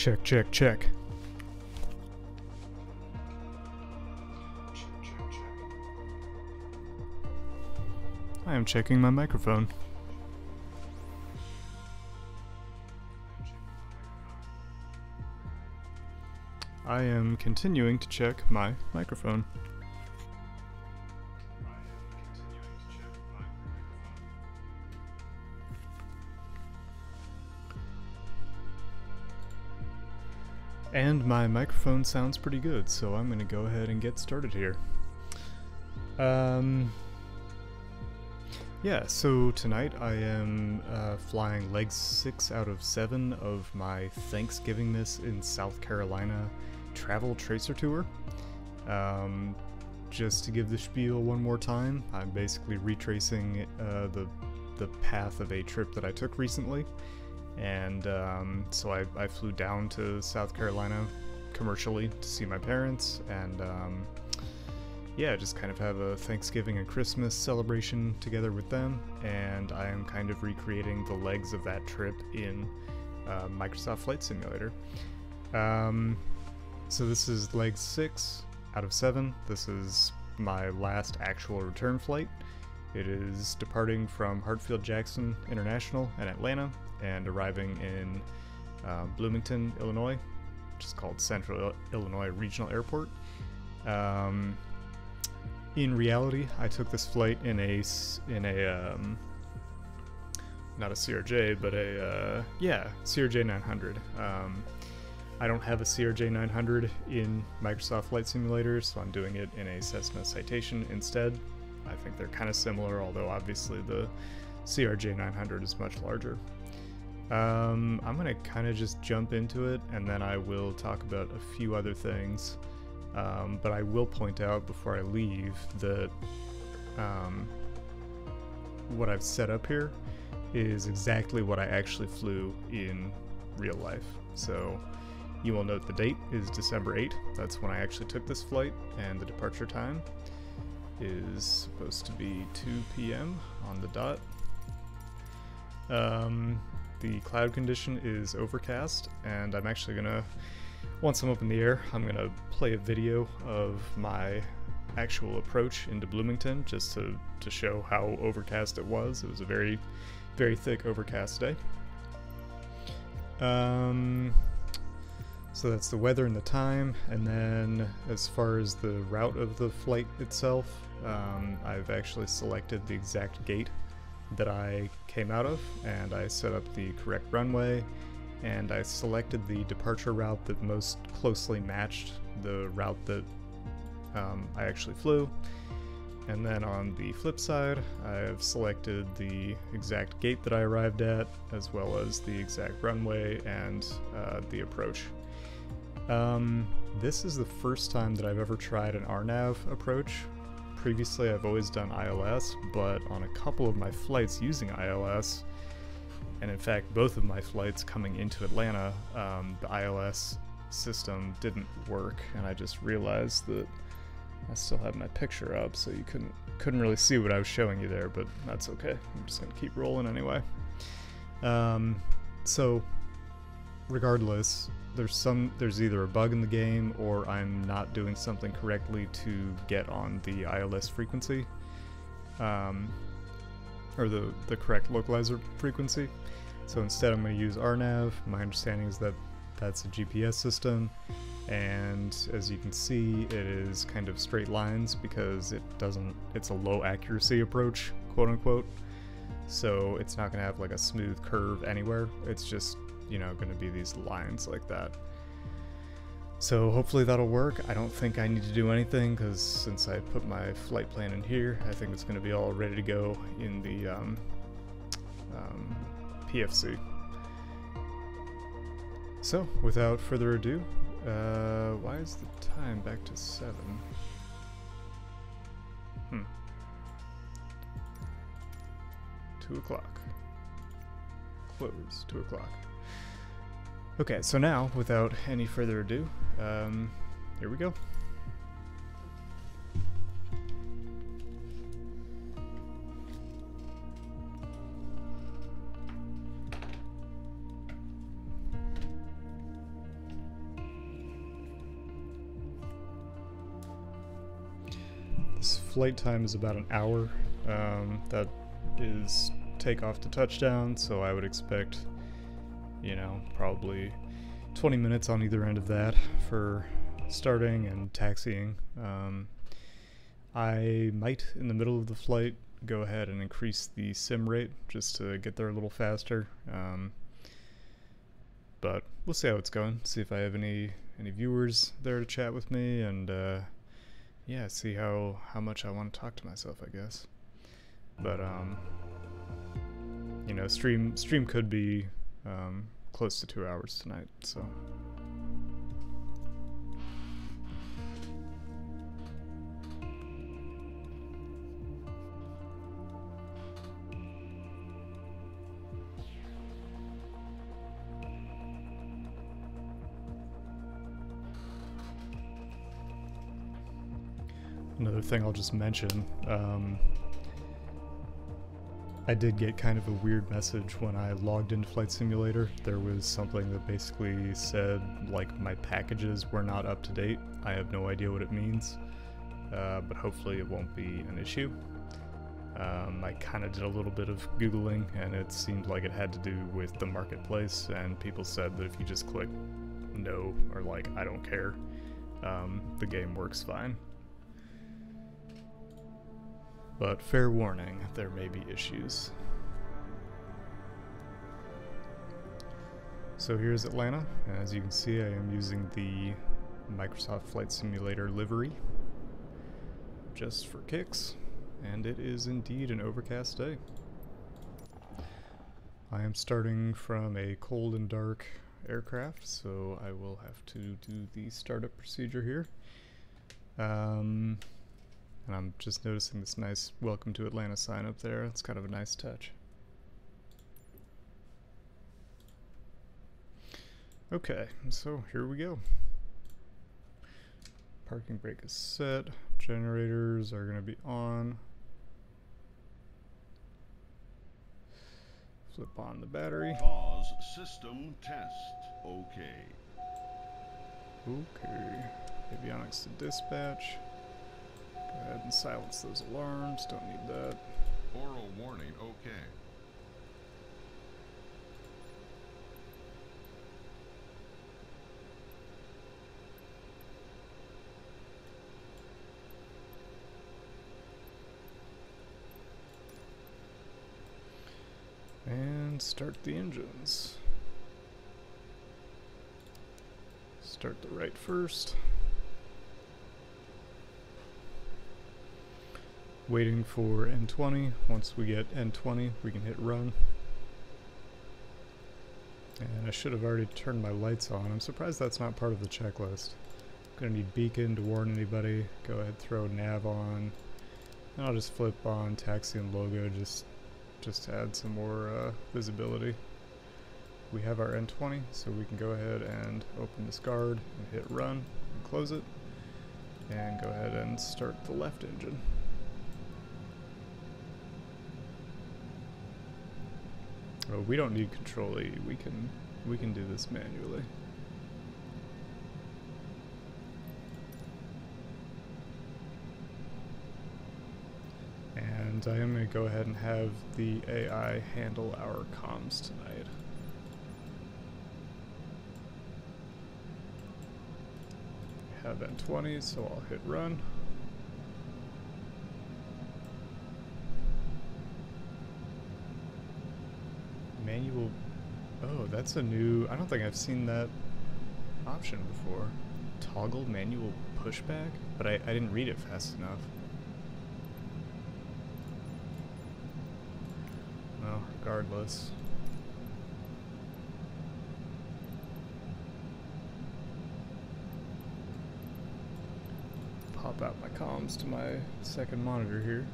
Check, check, check. I am checking my microphone. I am continuing to check my microphone. And my microphone sounds pretty good, so I'm going to go ahead and get started here. Yeah, so tonight I am flying leg 6 out of 7 of my Thanksgivingmas in South Carolina travel tracer tour. Just to give the spiel one more time, I'm basically retracing the path of a trip that I took recently. And so I flew down to South Carolina commercially to see my parents, and yeah, just kind of have a Thanksgiving and Christmas celebration together with them, and I am kind of recreating the legs of that trip in Microsoft Flight Simulator. So this is leg 6 out of 7. This is my last actual return flight. It is departing from Hartsfield-Jackson International in Atlanta and arriving in Bloomington, Illinois, which is called Central Illinois Regional Airport. In reality, I took this flight in a not a CRJ, but a CRJ 900. I don't have a CRJ 900 in Microsoft Flight Simulator, so I'm doing it in a Cessna Citation instead. I think they're kind of similar, although obviously the CRJ 900 is much larger. I'm gonna kind of just jump into it, and then I will talk about a few other things. But I will point out before I leave that what I've set up here is exactly what I actually flew in real life. So you will note the date is December 8th. That's when I actually took this flight, and the departure time is supposed to be 2 p.m. on the dot. The cloud condition is overcast, and I'm actually gonna, once I'm up in the air, I'm gonna play a video of my actual approach into Bloomington just to show how overcast it was. It was a very, very thick overcast day. So that's the weather and the time, and then as far as the route of the flight itself, I've actually selected the exact gate that I came out of, and I set up the correct runway, and I selected the departure route that most closely matched the route that I actually flew. And then on the flip side, I've selected the exact gate that I arrived at, as well as the exact runway and the approach. This is the first time that I've ever tried an RNAV approach. Previously, I've always done ILS, but on a couple of my flights using ILS, and in fact both of my flights coming into Atlanta, the ILS system didn't work, and I just realized that I still have my picture up, so you couldn't really see what I was showing you there, but that's okay. I'm just gonna keep rolling anyway. So regardless, there's either a bug in the game, or I'm not doing something correctly to get on the ILS frequency, or the correct localizer frequency. So instead I'm going to use RNAV. My understanding is that that's a GPS system, and as you can see, it is kind of straight lines because it's a low accuracy approach, quote unquote. So it's not going to have like a smooth curve anywhere. It's just, you know, going to be these lines like that. So hopefully that'll work. I don't think I need to do anything, because since I put my flight plan in here, I think it's going to be all ready to go in the PFC. So without further ado, why is the time back to 7? 2 o'clock. Close, 2 o'clock. Okay, so now, without any further ado, here we go. flight time is about an hour. That is takeoff to touchdown, so I would expect, you know, probably 20 minutes on either end of that for starting and taxiing. I might, in the middle of the flight, go ahead and increase the sim rate just to get there a little faster. But we'll see how it's going. See if I have any viewers there to chat with me, and yeah, see how much I want to talk to myself, I guess. But you know, stream could be close to 2 hours tonight, so. Another thing I'll just mention, I did get kind of a weird message when I logged into Flight Simulator. There was something that basically said, like, my packages were not up to date. I have no idea what it means, but hopefully it won't be an issue. I kind of did a little bit of Googling, and it seemed like it had to do with the marketplace, and people said that if you just click no, or like, I don't care, the game works fine. But fair warning, there may be issues. So here's Atlanta. As you can see, I am using the Microsoft Flight Simulator livery just for kicks, and it is indeed an overcast day. I am starting from a cold and dark aircraft, so I will have to do the startup procedure here. And I'm just noticing this nice "Welcome to Atlanta" sign up there. It's kind of a nice touch. Okay, so here we go. Parking brake is set. Generators are going to be on. Flip on the battery. Pause system test. Okay. Okay. Avionics to dispatch. Go ahead and silence those alarms, don't need that. Oral warning, okay. And start the engines. Start the right first. Waiting for N20. Once we get N20, we can hit run. And I should have already turned my lights on. I'm surprised that's not part of the checklist. Gonna need beacon to warn anybody. Go ahead, throw nav on. And I'll just flip on taxi and logo just to add some more visibility. We have our N20, so we can go ahead and open this guard and hit run and close it. And go ahead and start the left engine. Oh, we don't need Control E. We can do this manually. And I am going to go ahead and have the AI handle our comms tonight. I have N20, so I'll hit run. Manual. Oh, that's a new. I don't think I've seen that option before. Toggle manual pushback, but I didn't read it fast enough. Well, regardless. Pop out my comms to my second monitor here.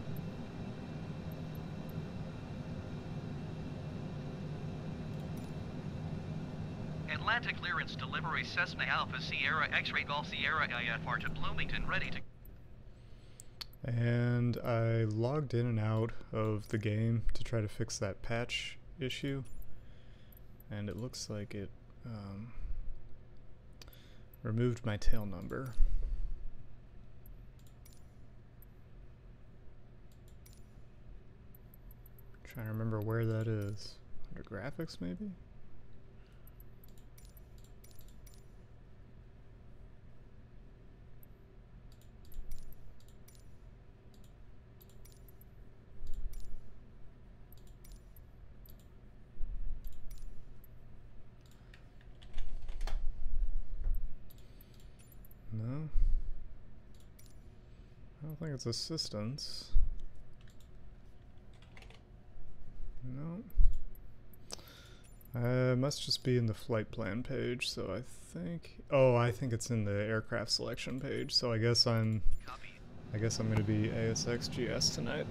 Atlanta clearance delivery Cessna Alpha Sierra X-Ray Golf Sierra IFR to Bloomington, ready to... And I logged in and out of the game to try to fix that patch issue, and it looks like it removed my tail number. Trying to remember where that is. Under graphics, maybe? No. I don't think it's assistance. No. It must just be in the flight plan page, so I think... Oh, I think it's in the aircraft selection page, so I guess I'm gonna be ASXGS tonight.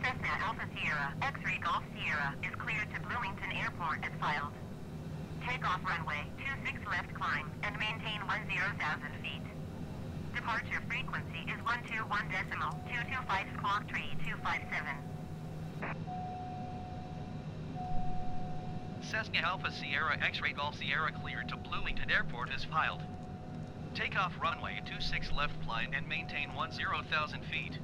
Cessna Alpha Sierra, X-Ray Golf Sierra is cleared to Bloomington Airport as filed. Takeoff runway 26 left climb and maintain 10,000 feet. Departure frequency is 121.225 squawk tree 257. Cessna Alpha Sierra X-Ray Golf Sierra cleared to Bloomington Airport as filed. Takeoff runway 26 left climb and maintain 10,000 feet.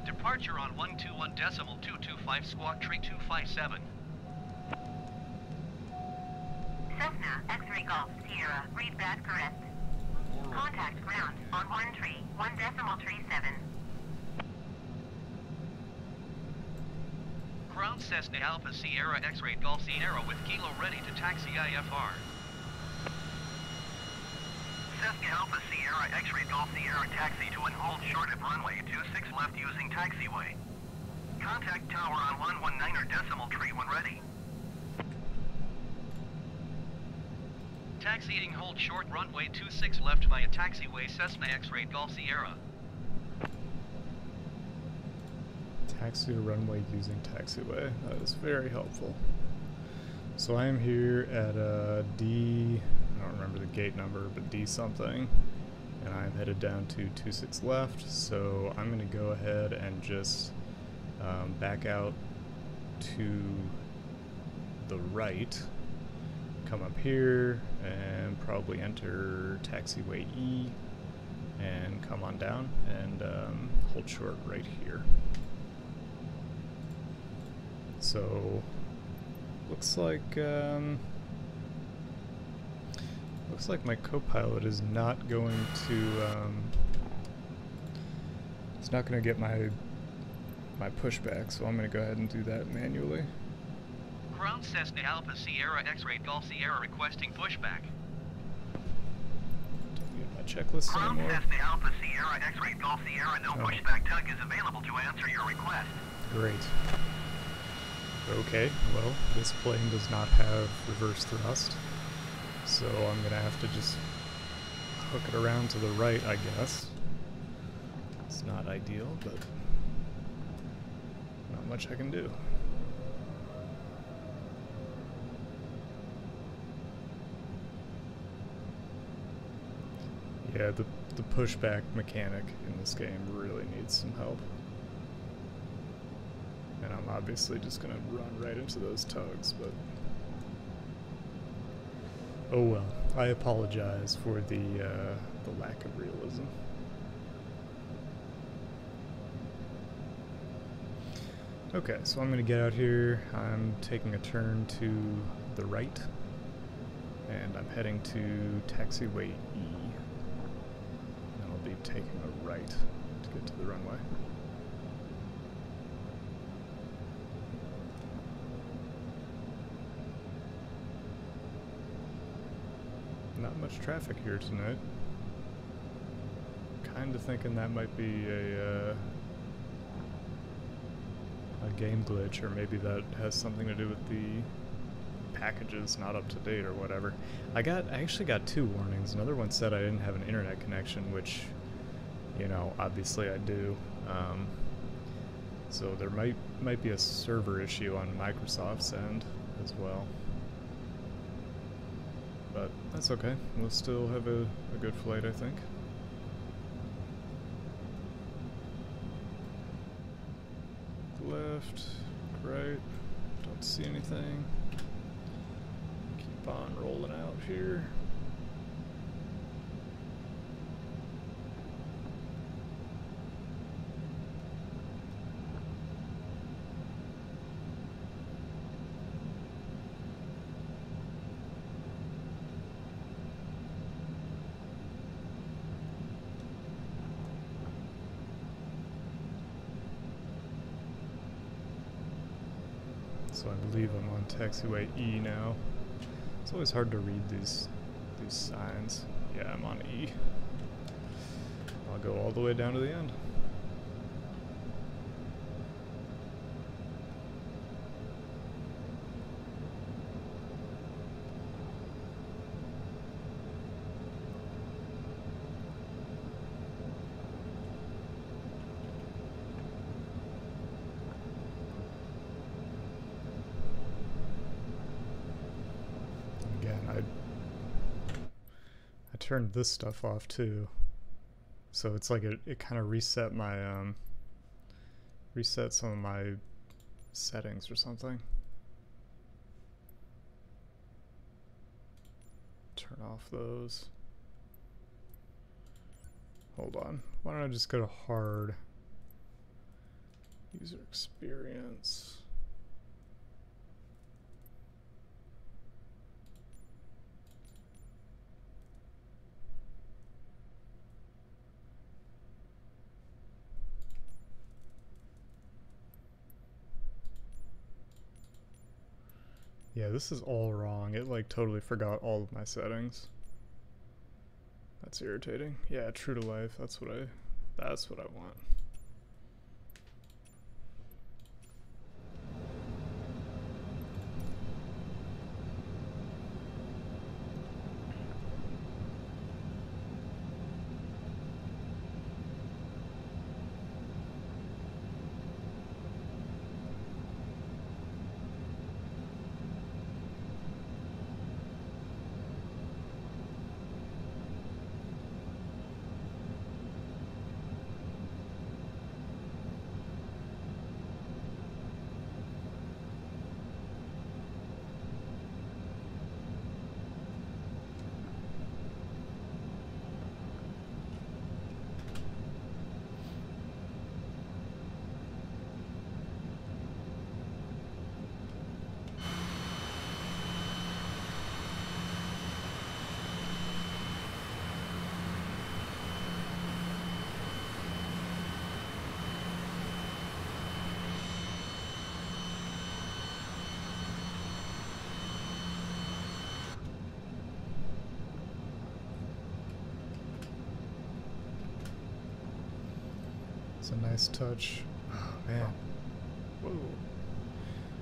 Departure on 121.225 squawk tree 257. Cessna X-Ray Golf Sierra, read that correct. Contact ground on 1.37. Ground Cessna Alpha Sierra X-Ray Golf Sierra with Kilo ready to taxi IFR. Cessna Alpha Sierra X-Ray Golf Sierra taxi to and hold short of runway 26 left using taxiway. Contact tower on 119.3 when ready. Taxiing hold short runway 26 left via taxiway Cessna X-Ray Golf Sierra. Taxi to runway using taxiway. That is very helpful. So I am here at D, I don't remember the gate number, but D something, and I'm headed down to 26 left, so I'm going to go ahead and just back out to the right, come up here, and probably enter taxiway E, and come on down, and hold short right here. So, looks like my co-pilot is not going to it's not going to get my pushback, so I'm going to go ahead and do that manually. Ground Cessna Alpha Sierra X-Ray Golf Sierra requesting pushback. Don't need my checklist Ground anymore. Cessna Alpha Sierra X-Ray Golf Sierra, no pushback tug is available to answer your request. Great. Okay, well, this plane does not have reverse thrust, so I'm gonna have to just hook it around to the right, I guess. It's not ideal, but not much I can do. Yeah, the pushback mechanic in this game really needs some help. And I'm obviously just gonna run right into those tugs, but oh well. I apologize for the lack of realism. Okay, so I'm gonna get out here. I'm taking a turn to the right, and I'm heading to taxiway E. And I'll be taking a right to get to the runway. Not much traffic here tonight. Kinda thinking that might be a game glitch, or maybe that has something to do with the packages not up to date or whatever. I actually got two warnings. Another one said I didn't have an internet connection, which, you know, obviously I do. So there might be a server issue on Microsoft's end as well. But that's okay. We'll still have a good flight, I think. Left, right, don't see anything. Keep on rolling out here. So I believe I'm on taxiway E now. It's always hard to read these signs. Yeah, I'm on E. I'll go all the way down to the end. I turned this stuff off too, so it's like it kind of reset my reset some of my settings or something. Turn off those. Hold on. Why don't I just go to hard user experience? Yeah, this is all wrong. It like totally forgot all of my settings. That's irritating. Yeah, true to life. That's what I want. It's a nice touch. Oh man. Whoa.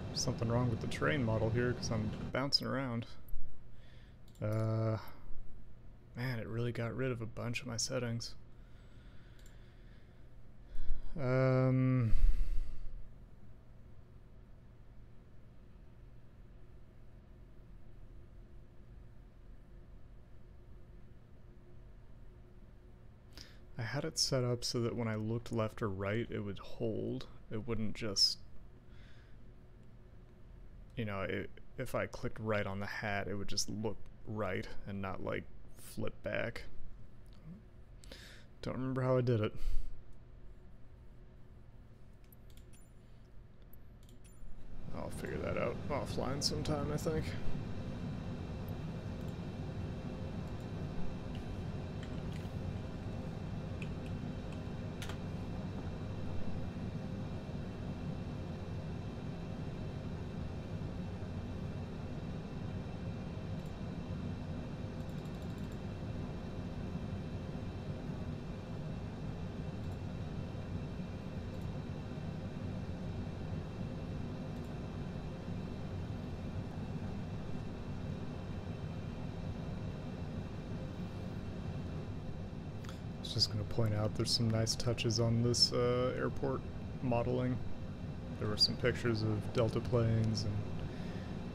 There's something wrong with the terrain model here because I'm bouncing around. Man, it really got rid of a bunch of my settings. I had it set up so that when I looked left or right, it would hold. It wouldn't just, you know, if I clicked right on the hat, it would just look right and not like flip back. Don't remember how I did it. I'll figure that out offline sometime, I think. Just going to point out there's some nice touches on this airport modeling. There were some pictures of Delta planes and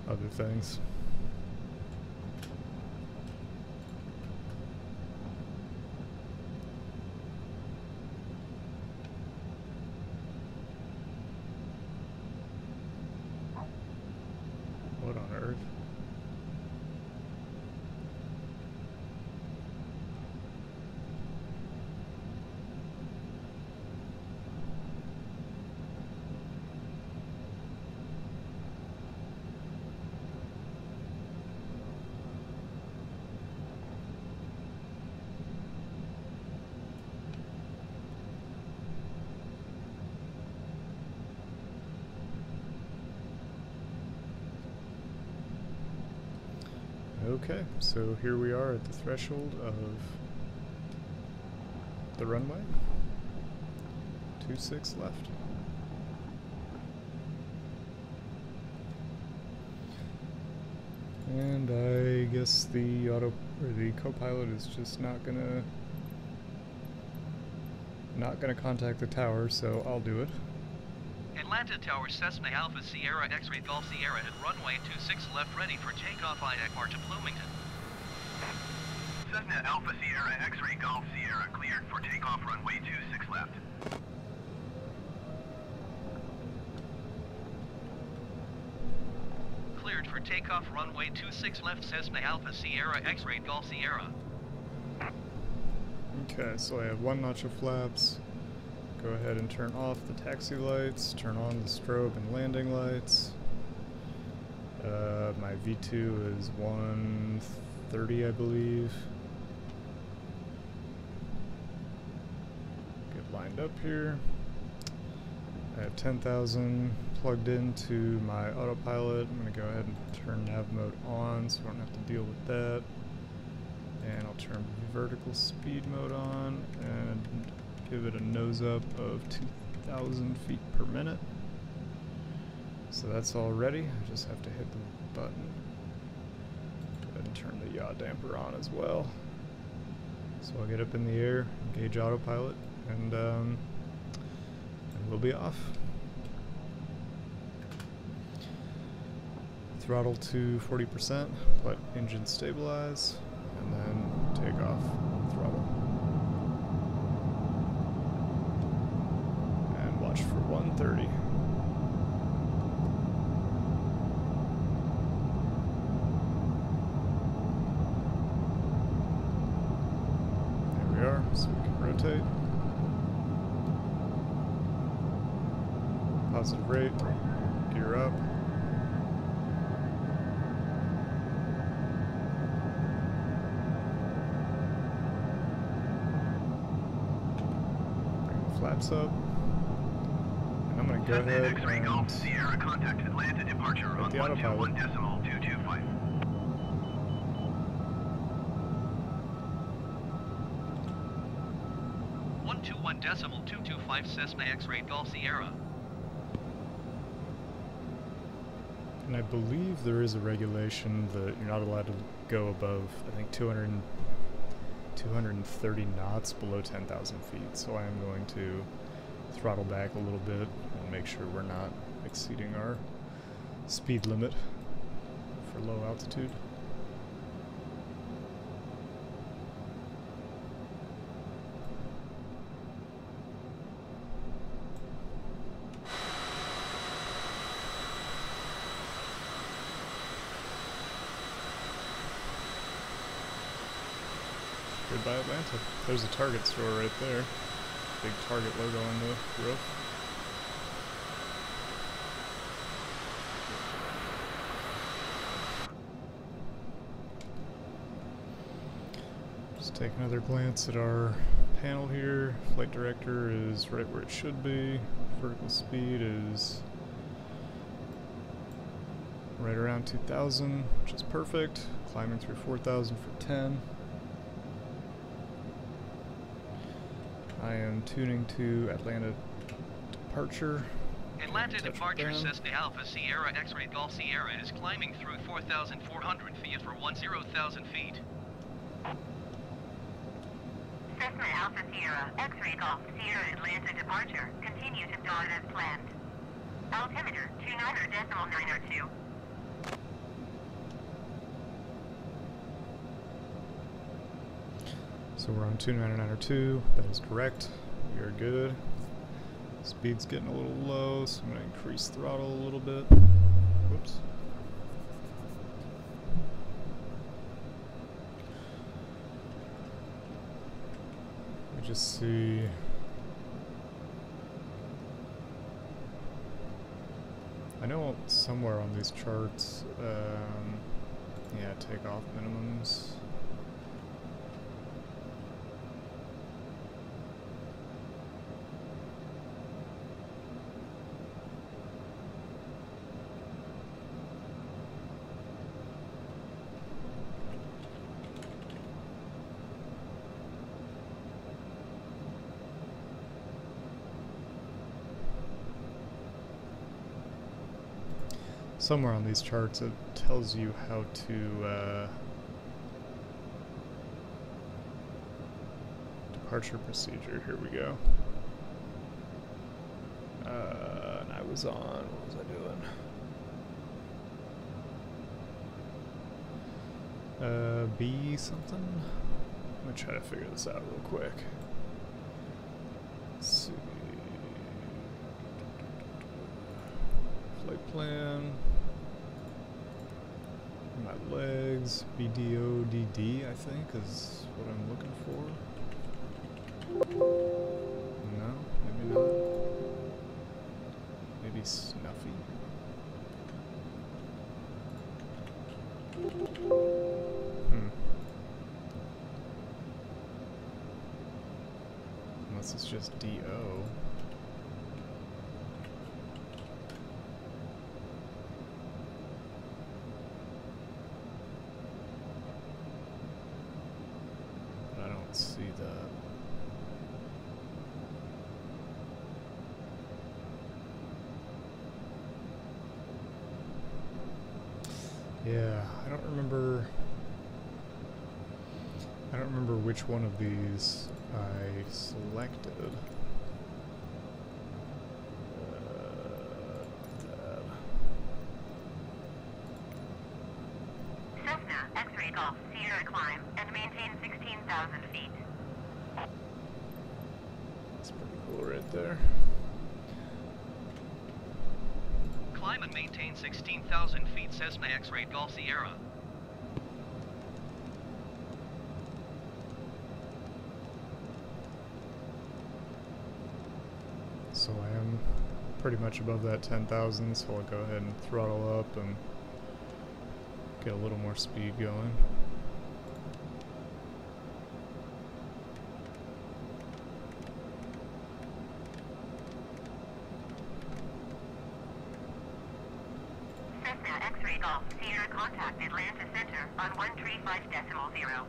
other things. What on earth? Okay, so here we are at the threshold of the runway. 26 left. And I guess the co-pilot is just not gonna contact the tower, so I'll do it. Atlanta Tower, Cessna Alpha Sierra X-Ray Golf Sierra at runway 26 left, ready for takeoff IACMAR to Bloomington. Cessna Alpha Sierra X-Ray Golf Sierra cleared for takeoff runway 26 left. Cleared for takeoff runway 26 left, Cessna Alpha Sierra X-Ray Golf Sierra. Okay, so I have 1 notch of flaps. Go ahead and turn off the taxi lights, turn on the strobe and landing lights. My V2 is 130, I believe. Get lined up here. I have 10,000 plugged into my autopilot. I'm going to go ahead and turn nav mode on so I don't have to deal with that. And I'll turn vertical speed mode on and give it a nose up of 2,000 feet per minute. So that's all ready. I just have to hit the button. Go ahead and turn the yaw damper on as well. So I'll get up in the air, engage autopilot, and we'll be off. Throttle to 40%, let engine stabilize, and then take off throttle. And watch for 130. There we are, so we can rotate. Positive rate, gear up. Flaps up, and I'm going to go ahead and Sierra contact Atlanta departure on the autopilot. 121.225. 121.225 Cessna X-Ray Golf Sierra. And I believe there is a regulation that you're not allowed to go above, I think, 230 knots below 10,000 feet, so I am going to throttle back a little bit and make sure we're not exceeding our speed limit for low altitude. Goodbye Atlanta. There's a Target store right there. Big Target logo on the roof. Just take another glance at our panel here. Flight director is right where it should be. Vertical speed is right around 2,000, which is perfect. Climbing through 4,000 for 10. I am tuning to Atlanta departure. Atlanta departure Cessna Alpha Sierra X-Ray Golf Sierra is climbing through 4,400 feet for 10,000 feet. Cessna Alpha Sierra X-Ray Golf Sierra Atlanta departure. Continue to dot as planned. Altimeter 29.902. So we're on 29902, that is correct. We are good. Speed's getting a little low, so I'm going to increase throttle a little bit. Whoops. Let me just see. I know somewhere on these charts, yeah, takeoff minimums. somewhere on these charts it tells you how to departure procedure. Here we go. And I was on, what was I doing? B something? I'm gonna try to figure this out real quick. Let's see. Flight plan. My legs. BDODD, I think, is what I'm looking for. No, maybe not. Maybe Snuffy. Unless it's just DO. But I don't see that. Yeah, I don't remember which one of these I selected. Cessna, X-ray Golf, Sierra climb and maintain 16,000 feet. That's pretty cool right there. Climb and maintain 16,000 feet, Cessna X-ray Golf Sierra. So I am pretty much above that 10,000, so I'll go ahead and throttle up and get a little more speed going. Cessna X-ray Golf, Sierra contact Atlanta Center on 135.0.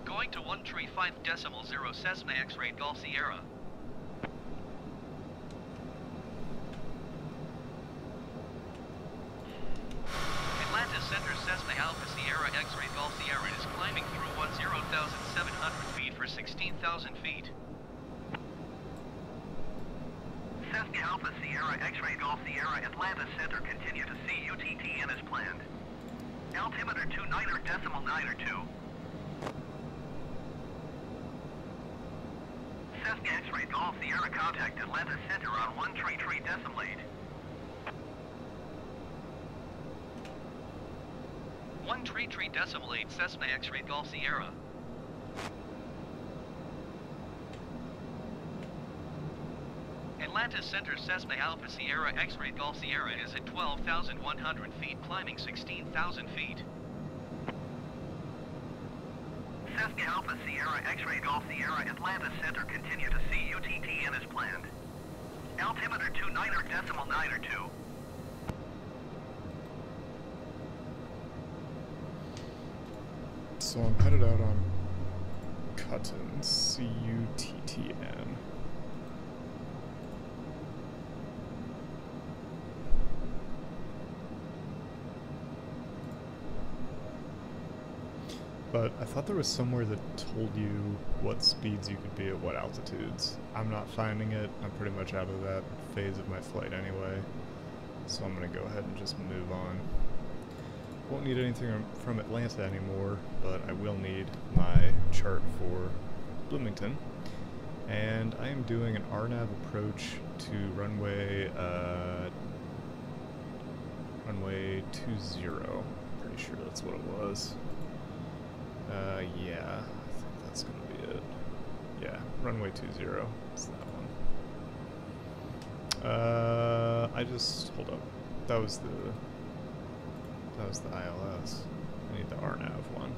Going to 135.0 Cessna X-ray Golf Sierra. Atlanta Center Cessna Alpha Sierra X-ray Golf Sierra is climbing through 10,700 feet for 16,000 feet. Cessna Alpha Sierra X-ray Golf Sierra Atlanta Center continue to see UTTN as planned. Altimeter 29.92. Cessna X-ray Golf Sierra contact Atlanta Center on 133.8. 133.8 Cessna X-ray Golf Sierra. Atlanta Center Cessna Alpha Sierra X-ray Golf Sierra is at 12,100 feet, climbing 16,000 feet. Cessna Alpha Sierra X-ray Golf Sierra Atlanta Center continue to see UTTN as planned. Altimeter 29.92. So I'm headed out on Cutton, C-U-T-T-N. But I thought there was somewhere that told you what speeds you could be at what altitudes. I'm not finding it. I'm pretty much out of that phase of my flight anyway. So I'm going to go ahead and just move on. Won't need anything from Atlanta anymore, but I will need my chart for Bloomington. And I am doing an RNAV approach to runway 20. Pretty sure that's what it was. Yeah, I think that's gonna be it. Yeah, runway 20, it's that one. Hold up. That was the ILS. I need the RNAV one.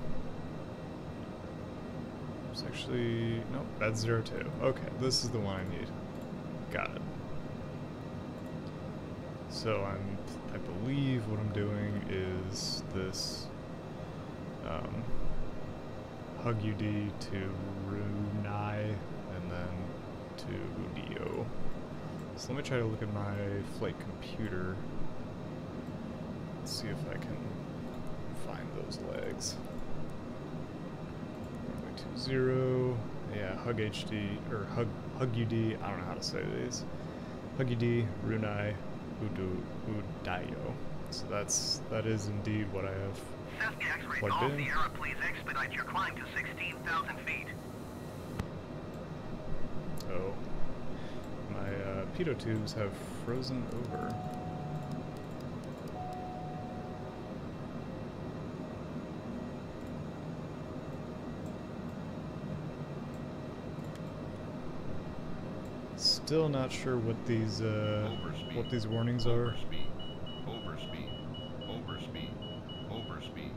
It's actually, nope, that's 02. Okay, this is the one I need. Got it. So I believe what I'm doing is this, Hug UD to Runai and then to Dio. So let me try to look at my flight computer. See if I can find those legs. Runway 20. Yeah, Hug HD, or Hug UD, I don't know how to say these. Hug UD, Runai, Udayo. So that is indeed what I have Cessna X-Ray plugged Golf in. Sierra, please expedite your climb to 16,000 feet. Oh, my pitot tubes have frozen over. Still not sure what these warnings are. Overspeed.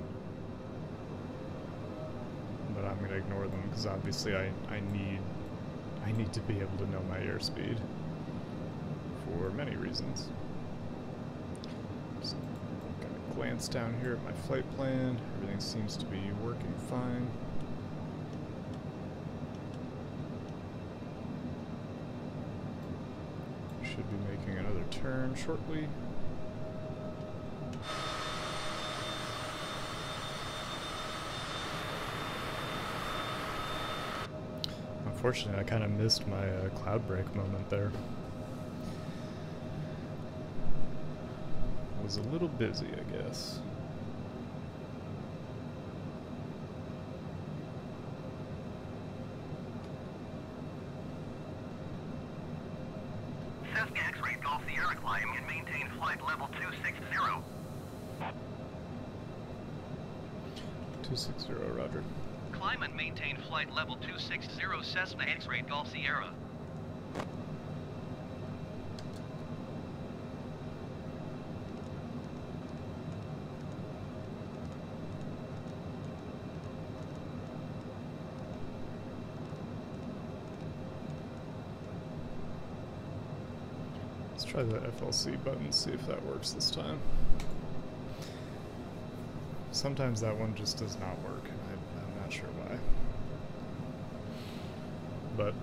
But I'm gonna ignore them because obviously I need to be able to know my airspeed for many reasons. Just gonna glance down here at my flight plan. Everything seems to be working fine. Should be making another turn shortly. Unfortunately, I kind of missed my cloud break moment there. Was a little busy, I guess. Cessna X-Ray Golf Sierra climb and maintain flight level 260. 260, roger. Climb and maintain flight level 260 Cessna X-Ray Golf Sierra. Let's try the FLC button, see if that works this time. Sometimes that one just does not work. I'm not sure why. But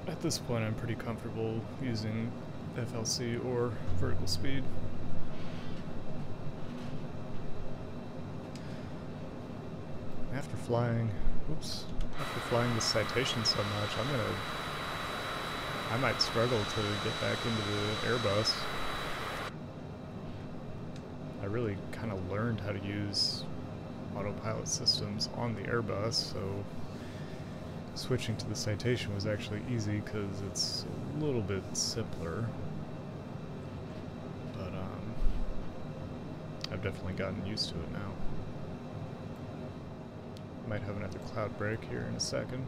at this point I'm pretty comfortable using FLC or vertical speed. After flying the Citation so much, I might struggle to get back into the Airbus. I really kind of learned how to use autopilot systems on the Airbus, so switching to the Citation was actually easy because it's a little bit simpler. But I've definitely gotten used to it now. Might have another cloud break here in a second.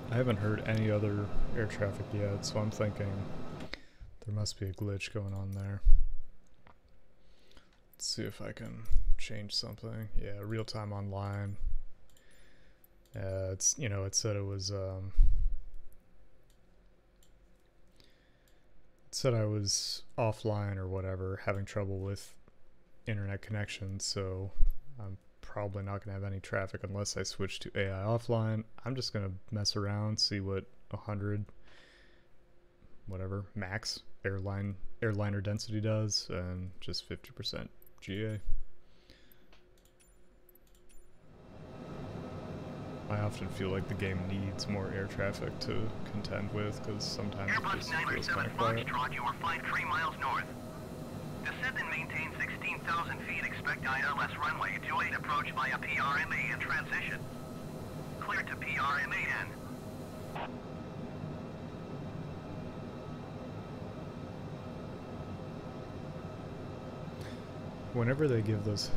I haven't heard any other air traffic yet, so I'm thinking there must be a glitch going on there. Let's see if I can change something. Yeah, real time online. It's, you know, it said it was it said I was offline or whatever, having trouble with internet connection, so I'm probably not going to have any traffic unless I switch to AI offline. I'm just going to mess around, see what 100 whatever max airliner density does, and just 50% GA. I often feel like the game needs more air traffic to contend with, because sometimes it Airbus just feels 907 kind of quiet. Foxtrot, you are flying 3 miles north. Descend and maintain 16,000 feet, expect ILS runway 28 approach via PRMA and transition. Clear to PRMAN. Whenever they give those...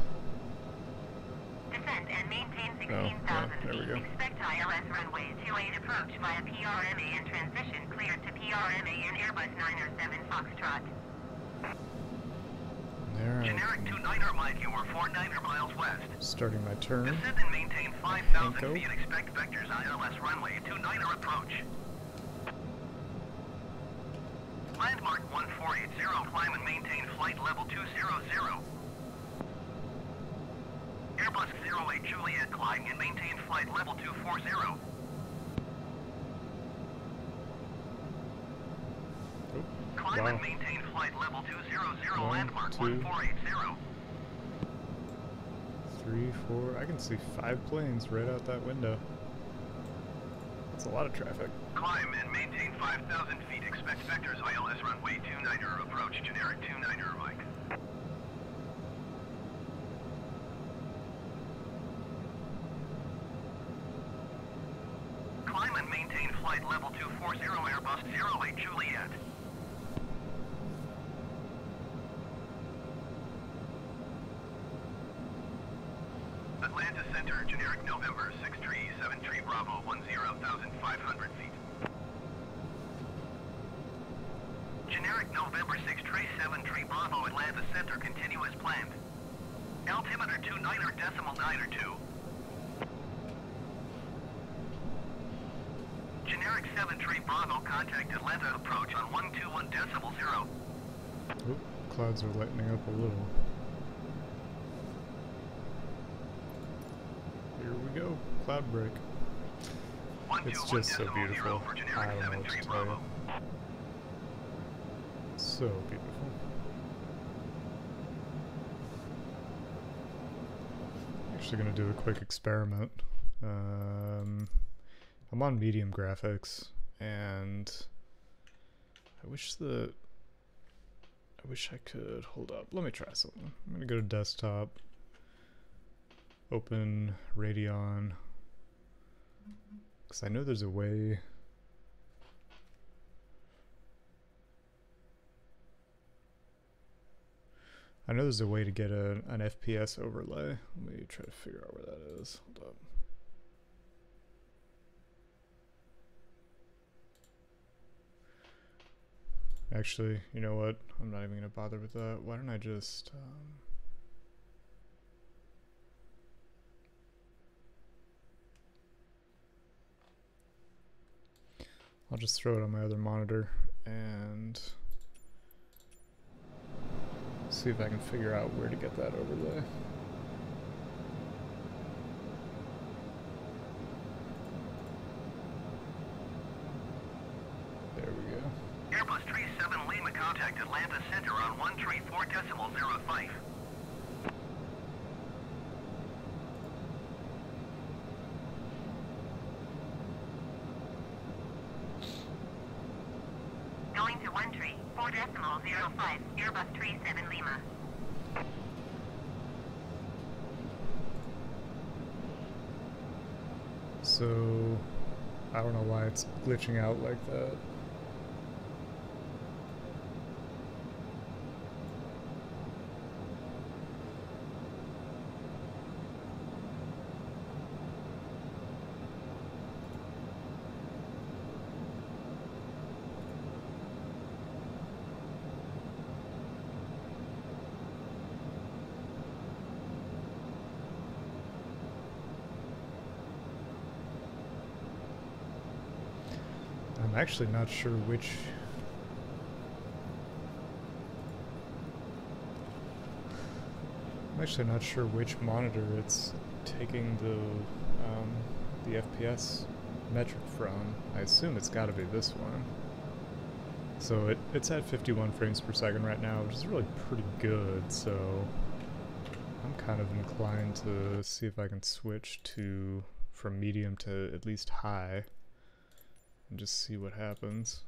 Descend and maintain Oh, 16,000 yeah, there we feet. go. Expect ILS runway 28 approach via PRMA and transition cleared to PRMA and Airbus 907 Foxtrot. There, Generic 29er Mike, you are 49er miles west. starting my turn. Descend and maintain 5,000 Go. feet. Expect vectors ILS runway 29er approach. Landmark 1480, climb and maintain flight level 200. Airbus 08 Juliet, climb and maintain flight level 240. Oh, Climb wow. and maintain flight level 200, One, landmark two. 1480. 3, 4. I can see 5 planes right out that window. That's a lot of traffic. Climb and maintain 5,000 feet. Expect vectors ILS runway 29er approach. Generic 29er Mike. Climb and maintain flight level 240 Airbus 08 Juliet. Atlanta Center, generic November 637 Bravo 10,500 feet. Generic November 637 Bravo Atlanta Center, continue as planned. Altimeter 29.902. Generic 73 Bravo, contact Atlanta approach on 121.0. Oh, clouds are lightening up a little. Here we go. Cloud break. It's just so beautiful. For I generic don't know what to 73 tell you. Bravo. So beautiful. Actually gonna do a quick experiment. I'm on medium graphics, and I wish I could, hold up, let me try something. I'm gonna go to desktop, open Radeon, because I know there's a way. I know there's a way to get an FPS overlay. Let me try to figure out where that is. Hold up. Actually, you know what? I'm not even going to bother with that. Why don't I just... I'll just throw it on my other monitor and see if I can figure out where to get that overlay. There we go. Airbus 37 Lima, contact Atlanta Center on 134.05. Going to 134.05, Airbus 37 Lima. So, I don't know why it's glitching out like that. I'm actually not sure which... I'm actually not sure which monitor it's taking the FPS metric from. I assume it's got to be this one. So it's at 51 frames per second right now, which is really pretty good, so I'm kind of inclined to see if I can switch to from medium to at least high and just see what happens.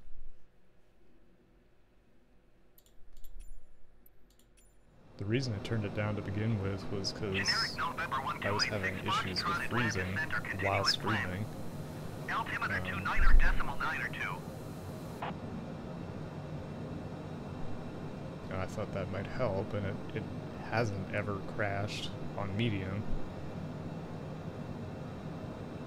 The reason I turned it down to begin with was because I was having issues with freezing while streaming. Altimeter 29.92. I thought that might help, and it hasn't ever crashed on medium.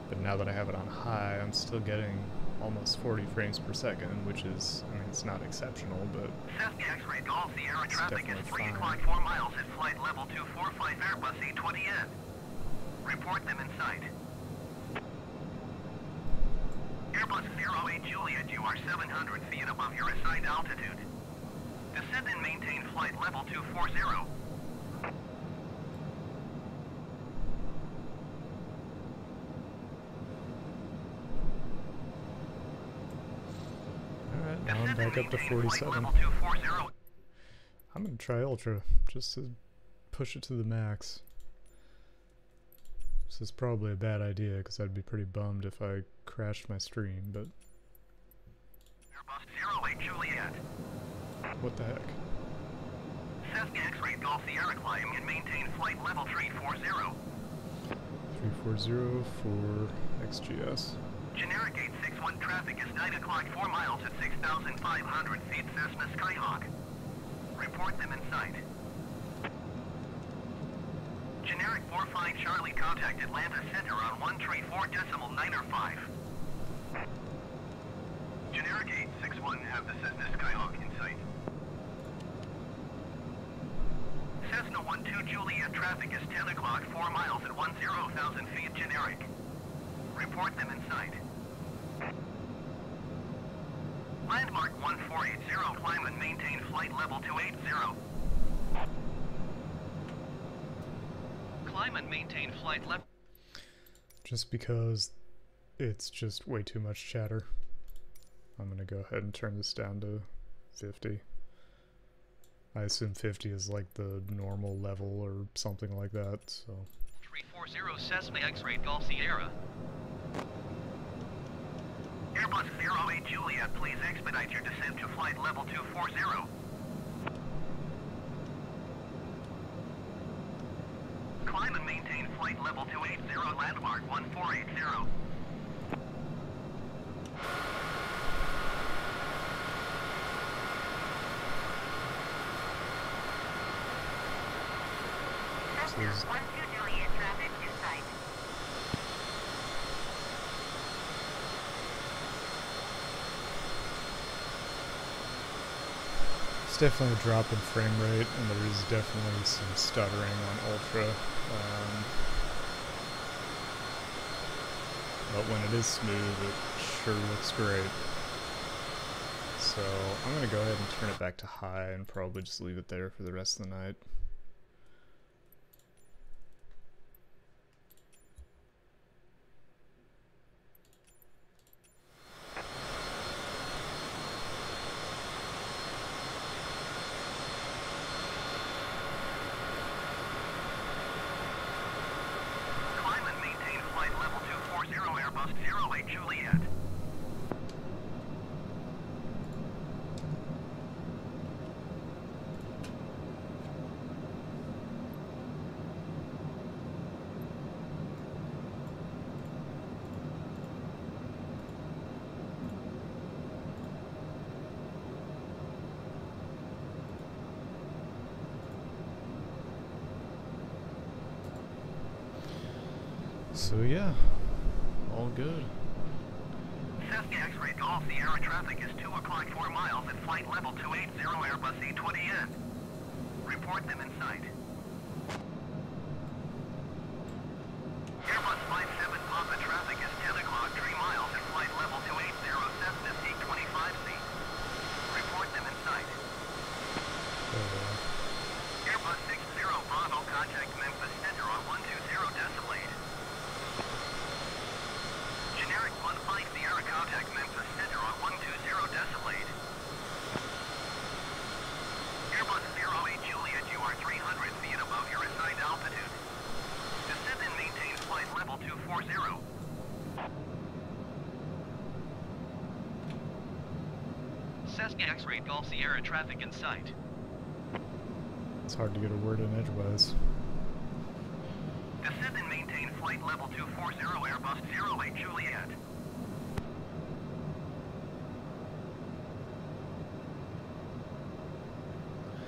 But now that I have it on high, I'm still getting almost 40 frames per second, which is, I mean, it's not exceptional, but Cessna X-ray Golf Sierra traffic is 3 definitely o'clock fine. 4 miles at flight level 245 Airbus A20N. Report them in sight. Airbus 08 Juliet, you are 700 feet above your assigned altitude. Descend and maintain flight level 240. Alright, now I'm back up to 47. I'm gonna try Ultra, just to push it to the max. This is probably a bad idea, because I'd be pretty bummed if I crashed my stream, but Airbus 08 Juliet. what the heck. Cessna X-ray Golf Sierra climb and maintain flight level 340. 340 for XGS. Generic 861 traffic is 9 o'clock 4 miles at 6,500 feet Cessna Skyhawk. Report them in sight. Generic 45 Charlie contact Atlanta Center on 134.905. Generic 861 have the Cessna Skyhawk in sight. Cessna 12 Juliet traffic is 10 o'clock 4 miles at 10,000 feet generic. Report them in sight. Landmark 1480 climb and maintain flight level 280. Climb and maintain flight level. Just because it's just way too much chatter, I'm gonna go ahead and turn this down to 50. I assume 50 is like the normal level or something like that, so. 340 Cessna X-ray Golf Sierra. Airbus 08 Juliet, please expedite your descent to flight level 240. Climb and maintain flight level 280, landmark 1480. Cessna 12 Juliet traffic in sight. It's definitely a drop in frame rate, and there is definitely some stuttering on Ultra. But when it is smooth, it sure looks great. So I'm going to go ahead and turn it back to high and probably just leave it there for the rest of the night. Climb and maintain flight level 240, Airbus 08 Juliet. So yeah, all good. Cessna X-ray Golf Sierra traffic is 2 o'clock 4 miles at flight level 280 Airbus A20N. Report them in sight. Airbus 57 Papa traffic is 10 o'clock 3 miles at flight level 280 Cessna C25C. Report them in sight. Airbus 60 Bravo contact Memphis Center on 120 decimal 8. Generic 15 Sierra contact Memphis Center on 120 decimal 8. Airbus 08 Juliet, you are 300 feet above your assigned altitude. Descend and maintain flight level 240. Cessna X-ray Golf Sierra traffic in sight. It's hard to get a word in edgewise. Descend and maintain flight level 240 Airbus 08 Juliet.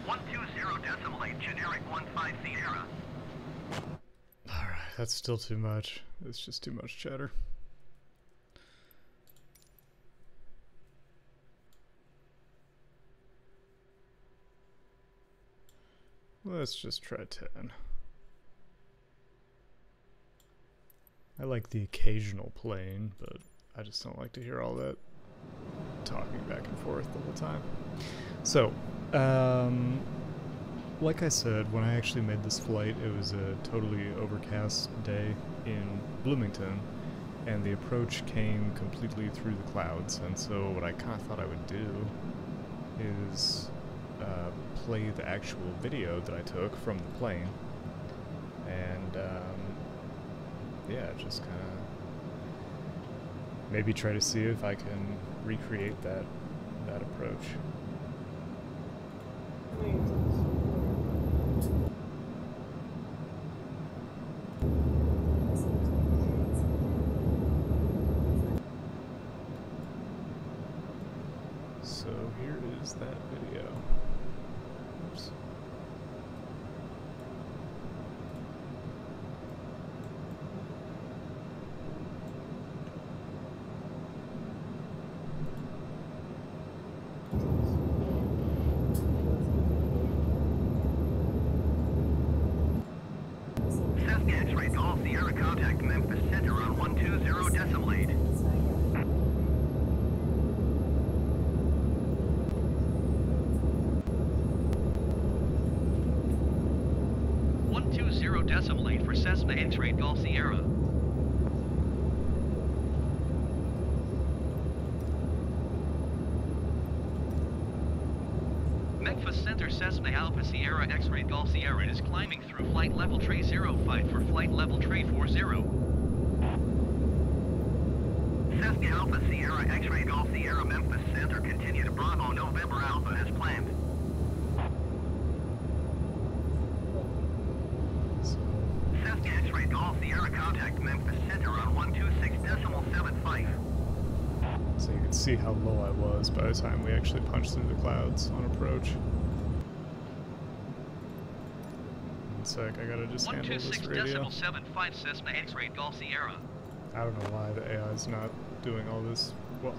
120.8 generic 15 Sierra. Alright, that's still too much. It's just too much chatter. Let's just try 10. I like the occasional plane, but I just don't like to hear all that talking back and forth the whole time. So, like I said, when I actually made this flight, it was a totally overcast day in Bloomington, and the approach came completely through the clouds, and so what I kind of thought I would do is play the actual video that I took from the plane, and yeah, just kind of maybe try to see if I can recreate that approach. So here is that video. Oops. Cessna X-ray Golf Sierra contact Memphis Center on 120.8. 120.8 for Cessna X-ray Golf Sierra. Memphis Center Cessna Alpha Sierra X-ray Golf Sierra is climbing through flight level tray 05 for flight level tray 40. Cessna Alpha Sierra X-ray Golf Sierra Memphis Center continue to Bravo November Alpha as planned. Cessna X-ray Golf Sierra contact Memphis Center on 126.75. So you can see how low I was by the time we actually punched through the clouds on approach. One sec, I gotta just handle this radio. 126.75 Cessna X-ray Golf Sierra. I don't know why the AI is not doing all this. Well,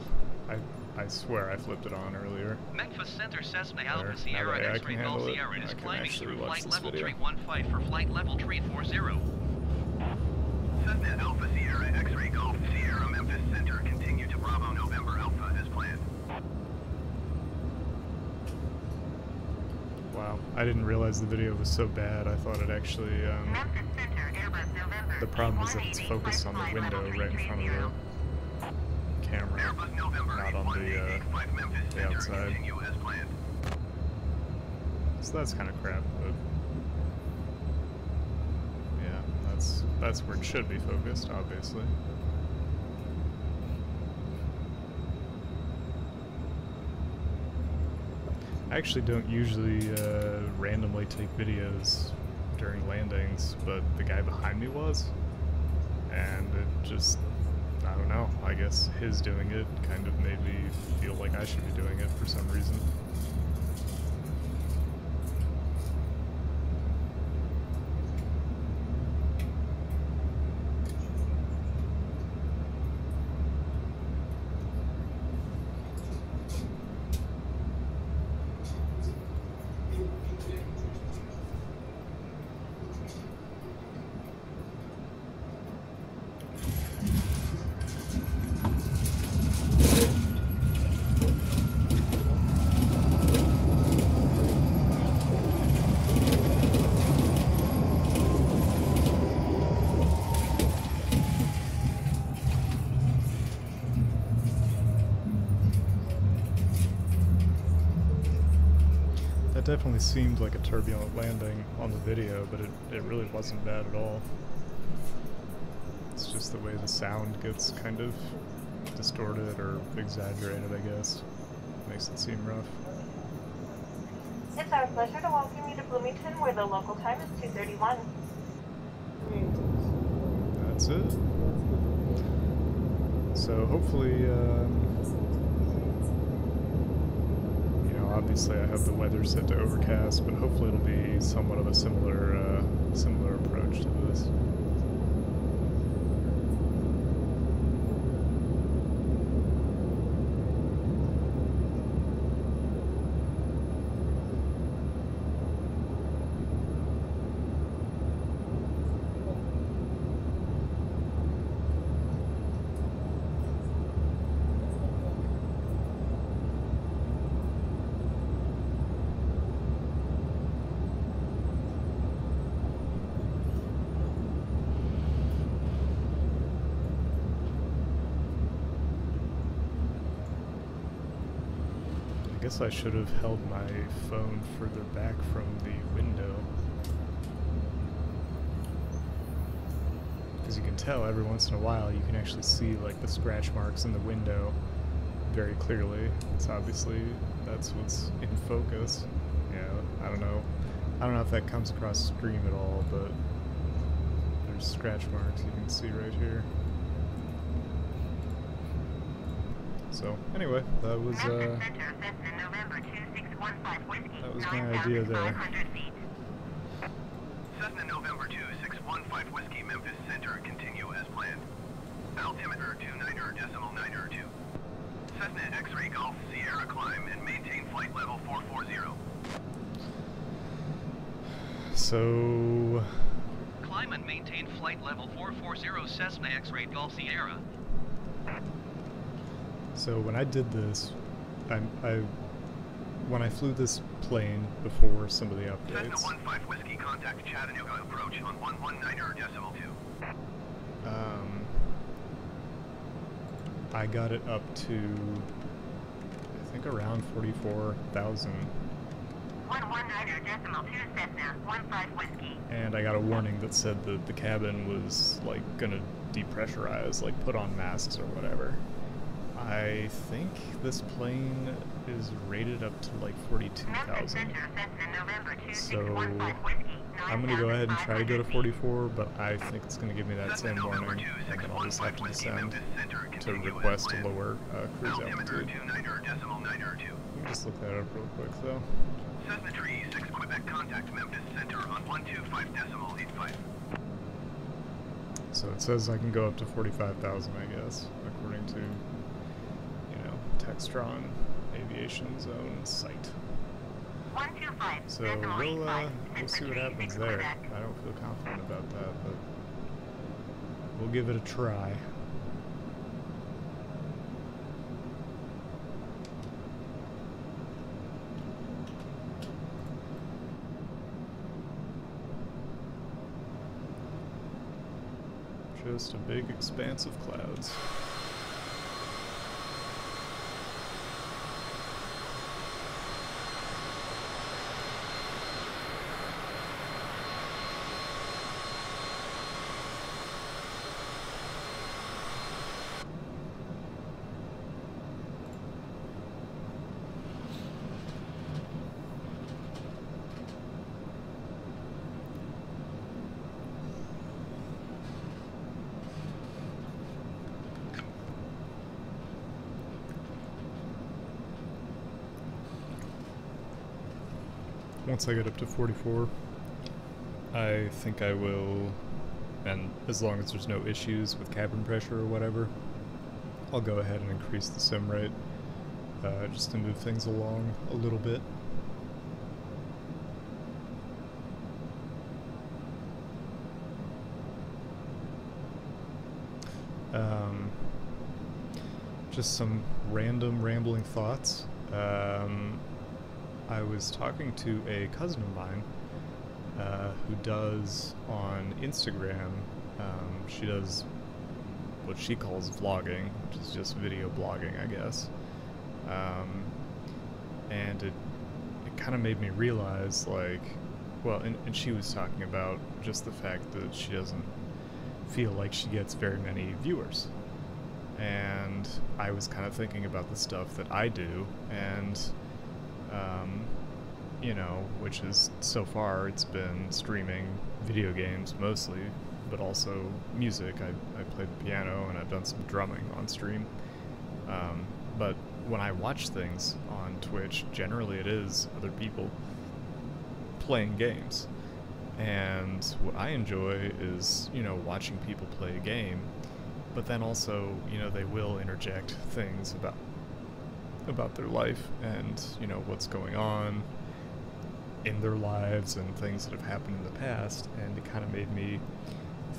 I swear I flipped it on earlier. Memphis Center Cessna There, Alpha now Sierra that AI X-ray can Golf handle it, Sierra I is can climbing actually through watch flight this level video. 315 for flight level 340. Cessna Alpha Sierra X-ray Golf Sierra Memphis Center continue to Bravo November Alpha as planned. Wow, I didn't realize the video was so bad. I thought it actually, Memphis Center, Airbus November. the problem is that it's focused on the window right in front of the camera, Airbus November not on the 1885 Memphis Center outside. continue as planned. So that's kind of crap, but yeah, that's where it should be focused, obviously. I actually don't usually randomly take videos during landings, but the guy behind me was, and it just, I don't know, I guess his doing it kind of made me feel like I should be doing it for some reason. Definitely seemed like a turbulent landing on the video, but it really wasn't bad at all. It's just the way the sound gets kind of distorted or exaggerated, I guess. Makes it seem rough. It's our pleasure to welcome you to Bloomington, where the local time is 2:31. That's it. So hopefully, you know, obviously I have the weather set to overcast, but hopefully it'll be somewhat of a similar approach to this. I guess I should have held my phone further back from the window. Because you can tell every once in a while you can actually see like the scratch marks in the window very clearly. It's obviously, that's what's in focus. Yeah, I don't know if that comes across screen at all, but there's scratch marks you can see right here. So anyway, that was my idea there. Cessna November 2615 Whiskey, Memphis Center, continue as planned. Altimeter 29.902. Cessna X-Ray Golf Sierra climb and maintain flight level 440. So Climb and maintain flight level 440 Cessna X-Ray Golf Sierra. So when I did this, when I flew this plane before some of the updates, Cessna 15 Whiskey, contact Chattanooga approach on 119.2. I got it up to, I think, around 44,000. 119.2 Cessna 15 Whiskey. And I got a warning that said that the cabin was, like, gonna depressurize, like, put on masks or whatever. I think this plane is rated up to like 42,000. So I'm going to go ahead and try to go to 44, but I think it's going to give me that same warning, and then I'll just have to descend to request a lower cruise altitude. Just look that up real quick though. Cessna Tree 6 Quebec, contact Memphis Center on 125.85. So it says I can go up to 45,000, I guess, according to, Textron Aviation Zone site. 125. So we'll see what happens there. I don't feel confident about that, but we'll give it a try. Just a big expanse of clouds. Once I get up to 44, I think I will, and as long as there's no issues with cabin pressure or whatever, I'll go ahead and increase the sim rate, just to move things along a little bit. Just some random rambling thoughts. I was talking to a cousin of mine who does on Instagram, she does what she calls vlogging, which is just video blogging, I guess. And it kind of made me realize, like, well, and she was talking about just the fact that she doesn't feel like she gets very many viewers. And I was kind of thinking about the stuff that I do, and you know, which is, so far, it's been streaming video games mostly, but also music. I played the piano and I've done some drumming on stream. But when I watch things on Twitch, generally it is other people playing games. And what I enjoy is, you know, watching people play a game, but then also, you know, they will interject things about their life and, you know, what's going on in their lives and things that have happened in the past, and it kind of made me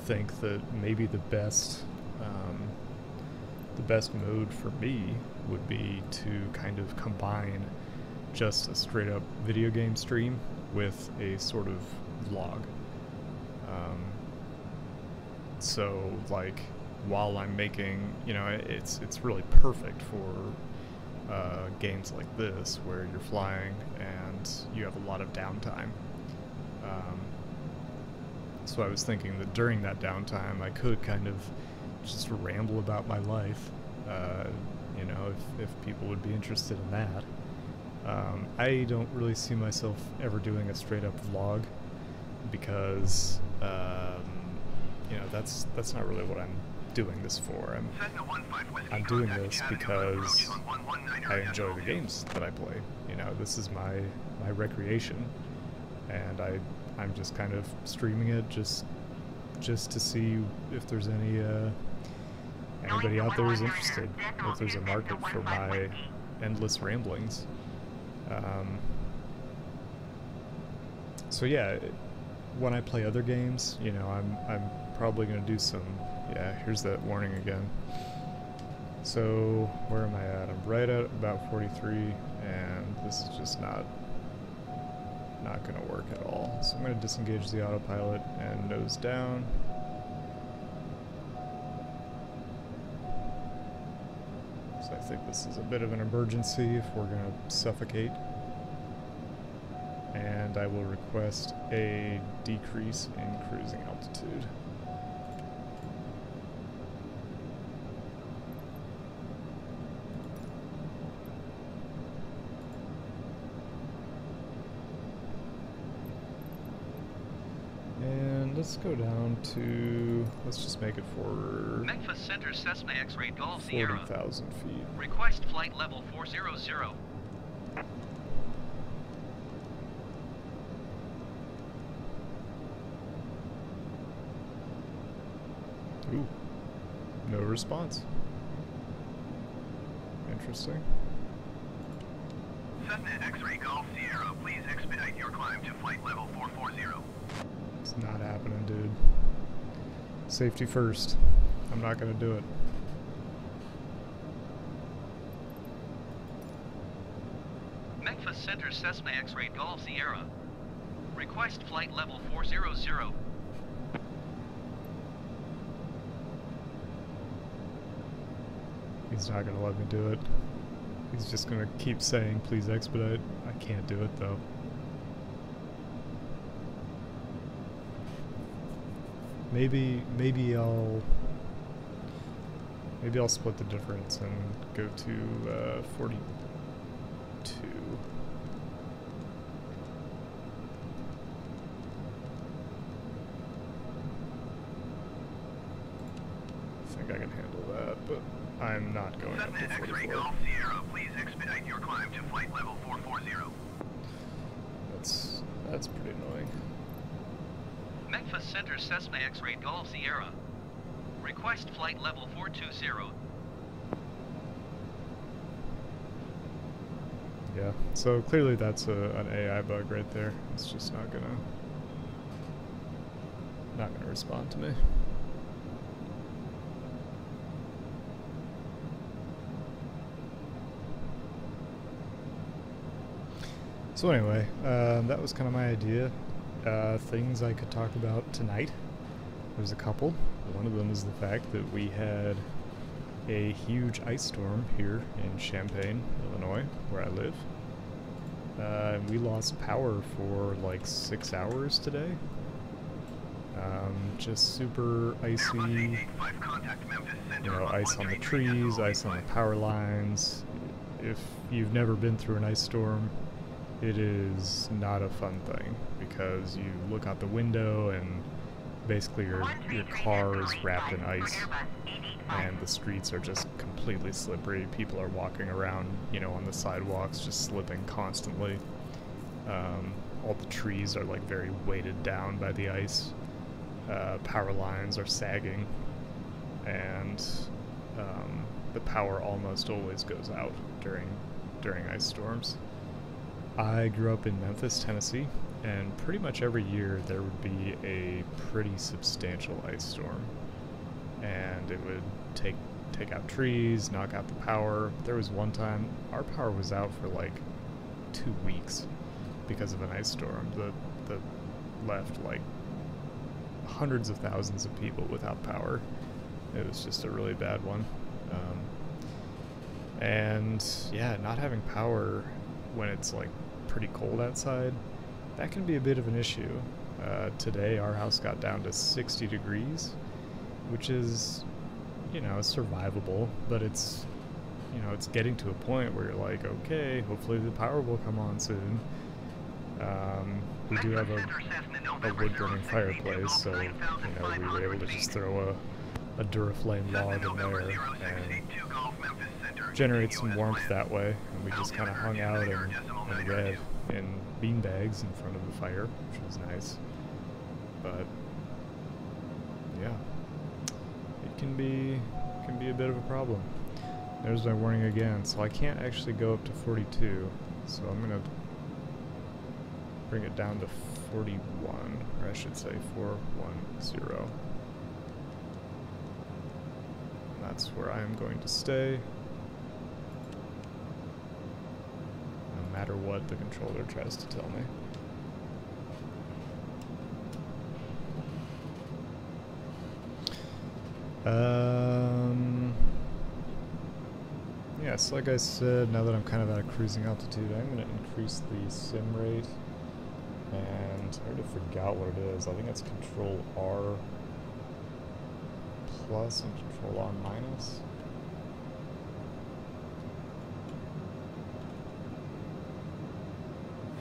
think that maybe the best mode for me would be to kind of combine just a straight up video game stream with a sort of vlog. So like while I'm making, you know, it's really perfect for games like this where you're flying and you have a lot of downtime. So I was thinking that during that downtime I could kind of just ramble about my life, you know, if people would be interested in that. I don't really see myself ever doing a straight up vlog because, you know, that's not really what I'm doing this for. I'm doing this because I enjoy the games that I play. You know, this is my recreation, and I'm just kind of streaming it just to see if there's anybody out there who's interested, if there's a market for my endless ramblings. So yeah, when I play other games, you know, I'm probably gonna do some. Yeah, here's that warning again. So where am I at? I'm right at about 43, and this is just not gonna work at all. So I'm gonna disengage the autopilot and nose down. So I think this is a bit of an emergency if we're gonna suffocate. And I will request a decrease in cruising altitude. And let's go down to, let's just make it for Memphis Center Cessna X-Ray Golf Sierra. 40,000 feet. Request flight level 400. Ooh, no response. Interesting. Cessna X-Ray Golf Sierra, please expedite your climb to flight level 440. It's not happening, dude. Safety first. I'm not gonna do it. Memphis Center Cessna X-Ray Golf Sierra. Request flight level 400. He's not gonna let me do it. He's just gonna keep saying, please expedite. I can't do it though. Maybe I'll split the difference and go to 42. I think I can handle that, but I'm not going up to Cessna X-Ray 44. Golf Sierra, please expedite your climb to flight level 440. That's pretty annoying. Memphis Center Cessna X-Ray Golf Sierra. Request flight level 420. Yeah, so clearly that's an AI bug right there. It's just not gonna respond to me. So anyway, that was kind of my idea. Things I could talk about tonight. There's a couple. One of them is the fact that we had a huge ice storm here in Champaign, Illinois, where I live. We lost power for like 6 hours today. Just super icy, you know, ice on the trees, ice on the power lines. If you've never been through an ice storm, it is not a fun thing because you look out the window and basically your car is wrapped in ice and the streets are just completely slippery. People are walking around, you know, on the sidewalks just slipping constantly. All the trees are like very weighted down by the ice. Power lines are sagging and the power almost always goes out during ice storms. I grew up in Memphis, Tennessee, and pretty much every year there would be a pretty substantial ice storm, and it would take out trees, knock out the power. There was one time our power was out for like 2 weeks because of an ice storm that left like hundreds of thousands of people without power. It was just a really bad one. And yeah, not having power when it's like pretty cold outside, that can be a bit of an issue. Today our house got down to 60 degrees, which is, you know, survivable, but it's, you know, it's getting to a point where you're like, okay, hopefully the power will come on soon. We do have a wood burning fireplace, so, you know, we were able to just throw a Duraflame log in there and generate some warmth that way, and we just kind of hung out and read in bean bags in front of the fire, which was nice. But yeah, it can be a bit of a problem. There's my warning again, so I can't actually go up to 42, so I'm gonna bring it down to 41, or I should say 410. That's where I am going to stay, no matter what the controller tries to tell me. Yes, like I said, now that I'm kind of at a cruising altitude, I'm going to increase the sim rate, and I already forgot what it is. I think it's Control R plus and Control R minus.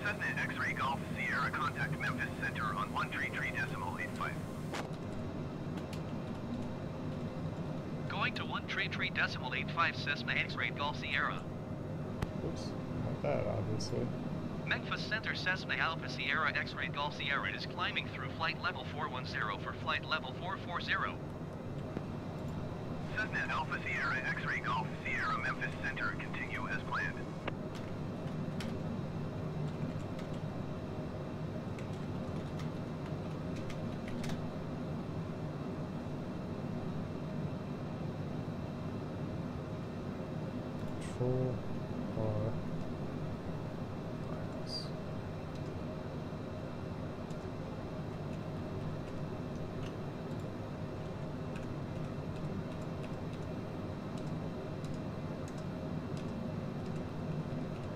Cessna X-Ray Golf Sierra contact Memphis Center on 133.85. Going to 133.85 Cessna X-Ray Golf Sierra. Oops, not that, obviously. Memphis Center Cessna Alpha Sierra X-Ray Golf Sierra is climbing through flight level 410 for flight level 440. Cessna Alpha Sierra X-Ray Golf Sierra Memphis Center, continue as planned. Control R minus.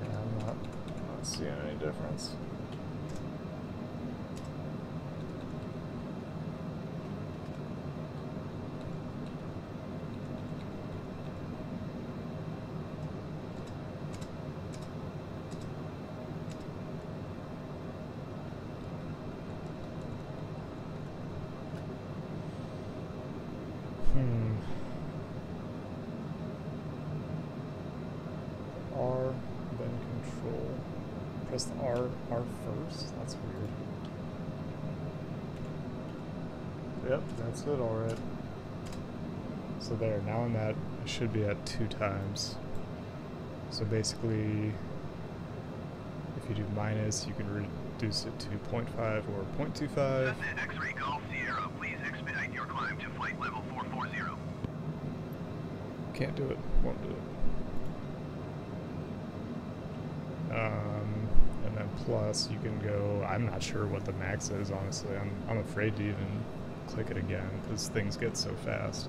Yeah, I'm not seeing any difference. R, then Control. Press the R first? That's weird. Yep, that's it, alright. So there, now I'm at, I should be at 2 times. So basically, if you do minus, you can reduce it to 0.5 or 0.25. Cessna X-Ray Golf Sierra, please expedite your climb to flight level 440. Can't do it, won't do it. And then plus you can go, I'm not sure what the max is, honestly. I'm afraid to even click it again because things get so fast.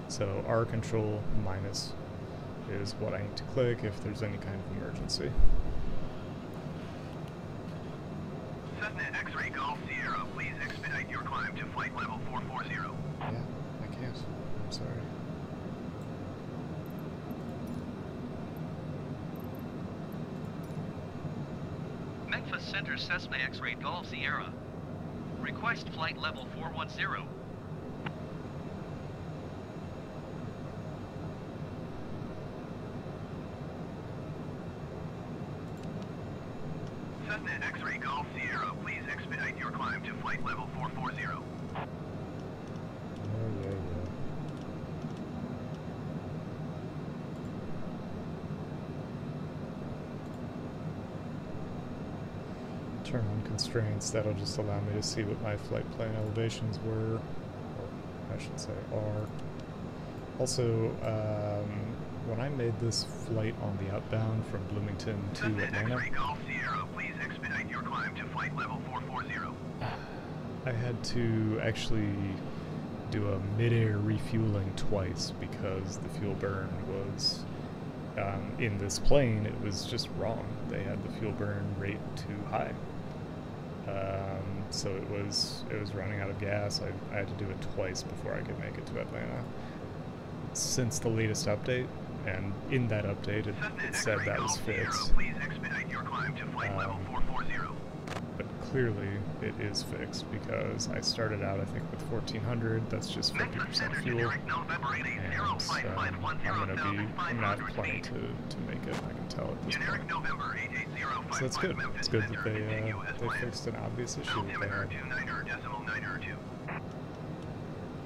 So R Control minus is what I need to click if there's any kind of emergency. Cessna X-Ray Golf Sierra, please expedite your climb to flight level 440. Yeah, I can't. I'm sorry. Center Cessna X-Ray Golf Sierra. Request flight level 410. Cessna X-Ray Golf Sierra, please expedite your climb to flight level 440. Yeah. Turn on constraints, that'll just allow me to see what my flight plan elevations were, or I should say are. Also, when I made this flight on the outbound from Bloomington to Atlanta, X-Ray Golf Sierra, please expedite your climb to flight level 440. I had to actually do a mid-air refueling twice because the fuel burn was, in this plane, it was just wrong. They had the fuel burn rate too high. So it was running out of gas. I had to do it twice before I could make it to Atlanta. Since the latest update, and in that update it said that was fixed. Please expedite your climb to flight level 440. But clearly it is fixed because I started out I think with 1400, that's just 50% fuel, and I'm not planning to make it, I can tell at this point. So that's good. It's good that they fixed an obvious issue that they had.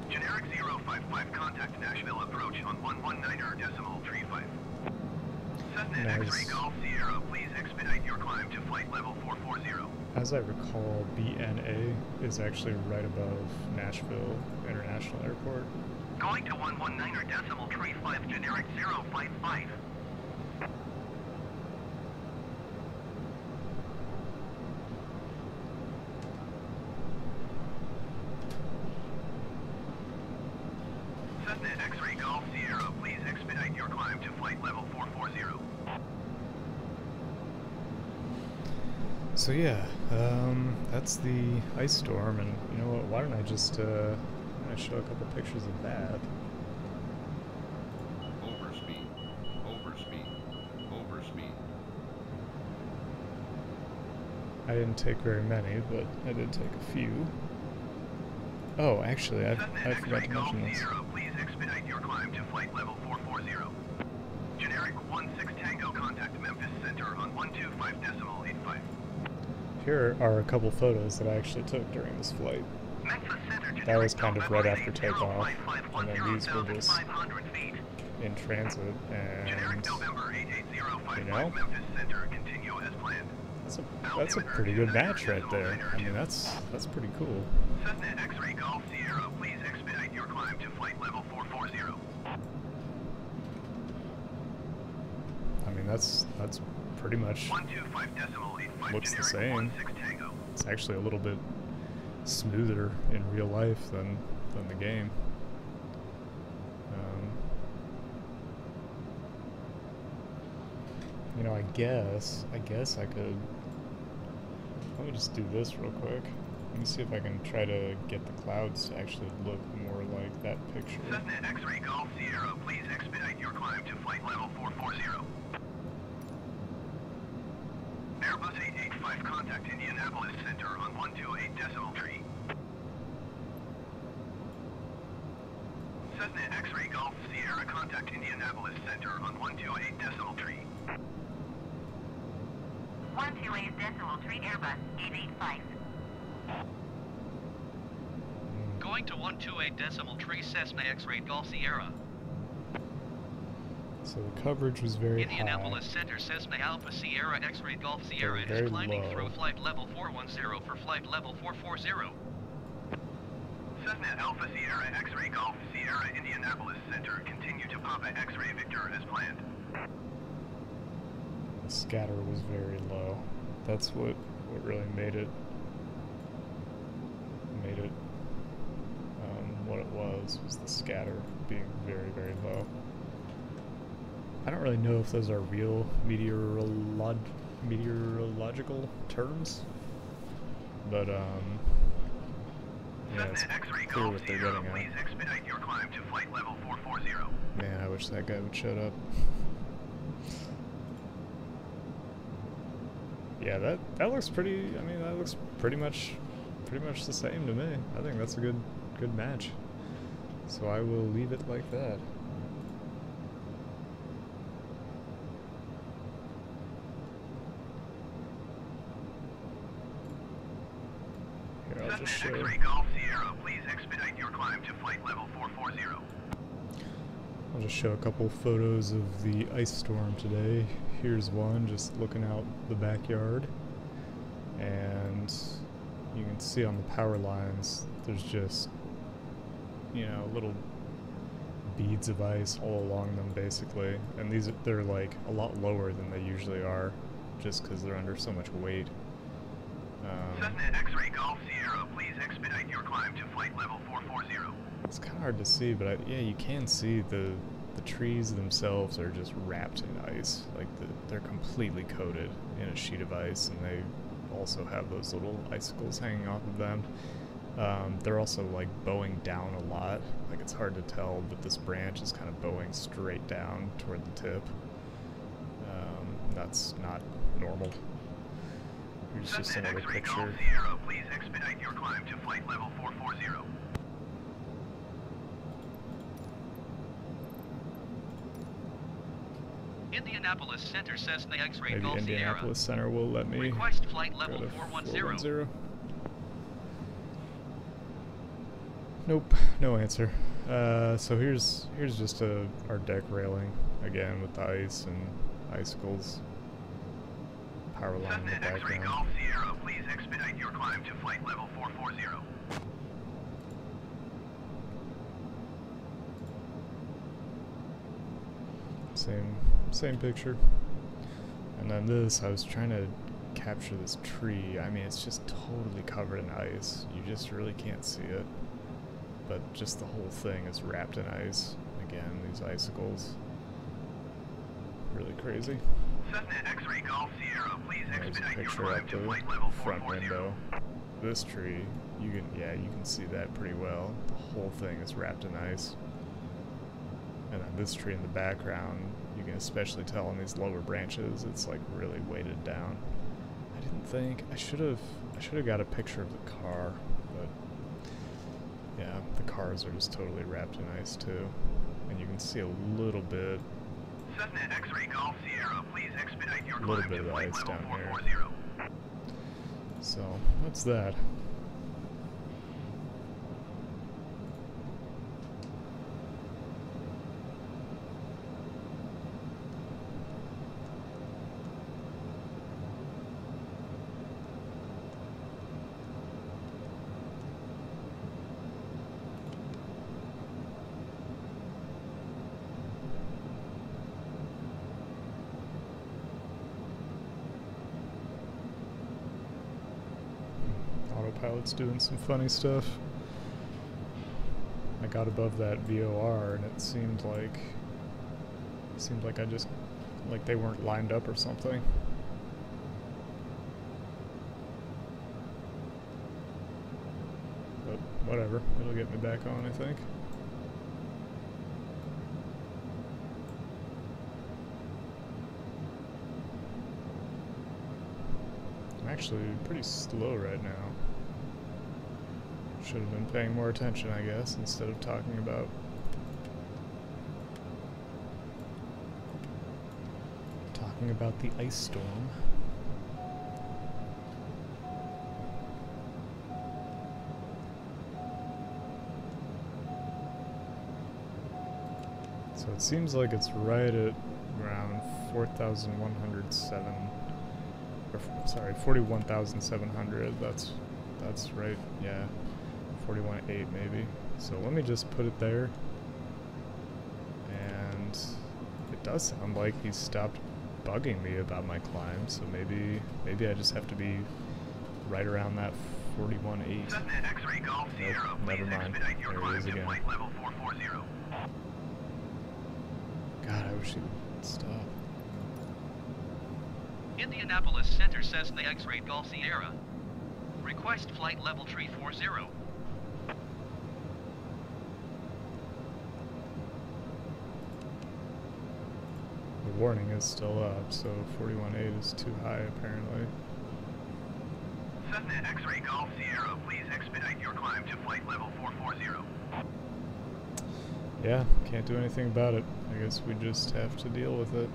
Generic 055, contact Nashville approach on 119.35. Cessna X-Ray Golf Sierra, please expedite your climb to flight level 440. As I recall, BNA is actually right above Nashville International Airport. Going to 119.35, generic 055. Cessna X-Ray Golf Sierra, please expedite your climb to flight level 440. So yeah, that's the ice storm, and you know what, why don't I just I show a couple pictures of that. Overspeed. I didn't take very many, but I did take a few. Oh, actually, I forgot to mention this. Please expedite your climb to flight level 440. Generic 16 Tango, contact Memphis Center on 125.85. Here are a couple photos that I actually took during this flight. That was kind of right after takeoff, and then these were just in transit, and you know, that's a pretty good match right there. I mean, that's pretty cool. Cessna X-Ray Golf Sierra, please expedite your climb to flight level 440. I mean, that's pretty much looks the same. It's actually a little bit smoother in real life than the game. You know, I guess I could. Let me just do this real quick. Let me see if I can try to get the clouds to actually look more like that picture. Cessna X-Ray Golf Sierra, please expedite your climb to flight level 440. Airbus 885, contact Indianapolis Center on 128.3. Cessna X-Ray Golf Sierra, contact Indianapolis Center on 128.3. 128.3 Airbus 885. Going to 128.3 Cessna X-Ray Golf Sierra. So the coverage was very Indianapolis high. Center Cessna Alpha Sierra X-Ray Golf Sierra Very is climbing low. through flight level 410 for flight level 440. Cessna Alpha Sierra X-Ray Golf Sierra Indianapolis Center, continue to Papa X-Ray Victor as planned. The scatter was very low. That's what really made it what it was the scatter being very, very low. I don't really know if those are real meteorological terms, but yeah, it's clear what they're getting at. Please expedite your climb to flight level 440. Man, I wish that guy would shut up. Yeah, that looks pretty. I mean, that looks pretty much the same to me. I think that's a good match. So I will leave it like that. Here, I'll just show. X-ray Golf Sierra, please expedite your climb to flight level 440. I'll just show a couple photos of the ice storm today. Here's one just looking out the backyard, and you can see on the power lines there's just, you know, little beads of ice all along them basically, and they're like a lot lower than they usually are just because they're under so much weight. Cessna X-ray Golf Sierra, please expedite your climb to flight level 440. It's kind of hard to see, but yeah, you can see the trees themselves are just wrapped in ice. Like they're completely coated in a sheet of ice, and they also have those little icicles hanging off of them. They're also like bowing down a lot. Like it's hard to tell, but this branch is kind of bowing straight down toward the tip. That's not normal. Here's just another picture. Golf Sierra, please expedite your climb to flight level 440. Indianapolis Center Cessna X-ray Maybe Golf Indianapolis Sierra. Center will let me Request flight go level to 410. 410. Nope, no answer. So here's just our deck railing again with the ice and icicles. Power line in the Cessna X-ray background. Golf Sierra, please expedite your climb to flight level 440. Same picture. And then this, I was trying to capture this tree. I mean, it's just totally covered in ice. You just really can't see it. But just the whole thing is wrapped in ice. Again, these icicles. Really crazy. Cessna X-ray Golf Sierra, please There's a expedite your picture climb up to the flight level front 440. window. This tree, you can see that pretty well. The whole thing is wrapped in ice. And then this tree in the background, you can especially tell on these lower branches, it's like really weighted down. I didn't think I should have got a picture of the car, but yeah, the cars are just totally wrapped in ice too. And you can see a little bit Cessna X-ray Golf Sierra, please expedite your Little climb bit to of flight ice level down here. 440. So that's that. Autopilot's doing some funny stuff. I got above that VOR and it seemed like I just, like they weren't lined up or something. But whatever, it'll get me back on, I think. I'm actually pretty slow right now. Should have been paying more attention, I guess, instead of talking about the ice storm. So it seems like it's right at around 4,107. Or, sorry, 41,700. That's right. Yeah. 41.8 maybe. So let me just put it there, and it does sound like he's stopped bugging me about my climb, so maybe I just have to be right around that 41.8. Cessna X-ray Golf Sierra, Nope, please never mind. expedite your There he climb is to again. flight level 440. God, I wish he would stop. Indianapolis Center Cessna X-ray Golf Sierra. Request flight level 340. warning is still up, so 41.8 is too high apparently. Cessna X-Ray Golf Sierra, please expedite your climb to flight level 440. Yeah, can't do anything about it. I guess we just have to deal with it.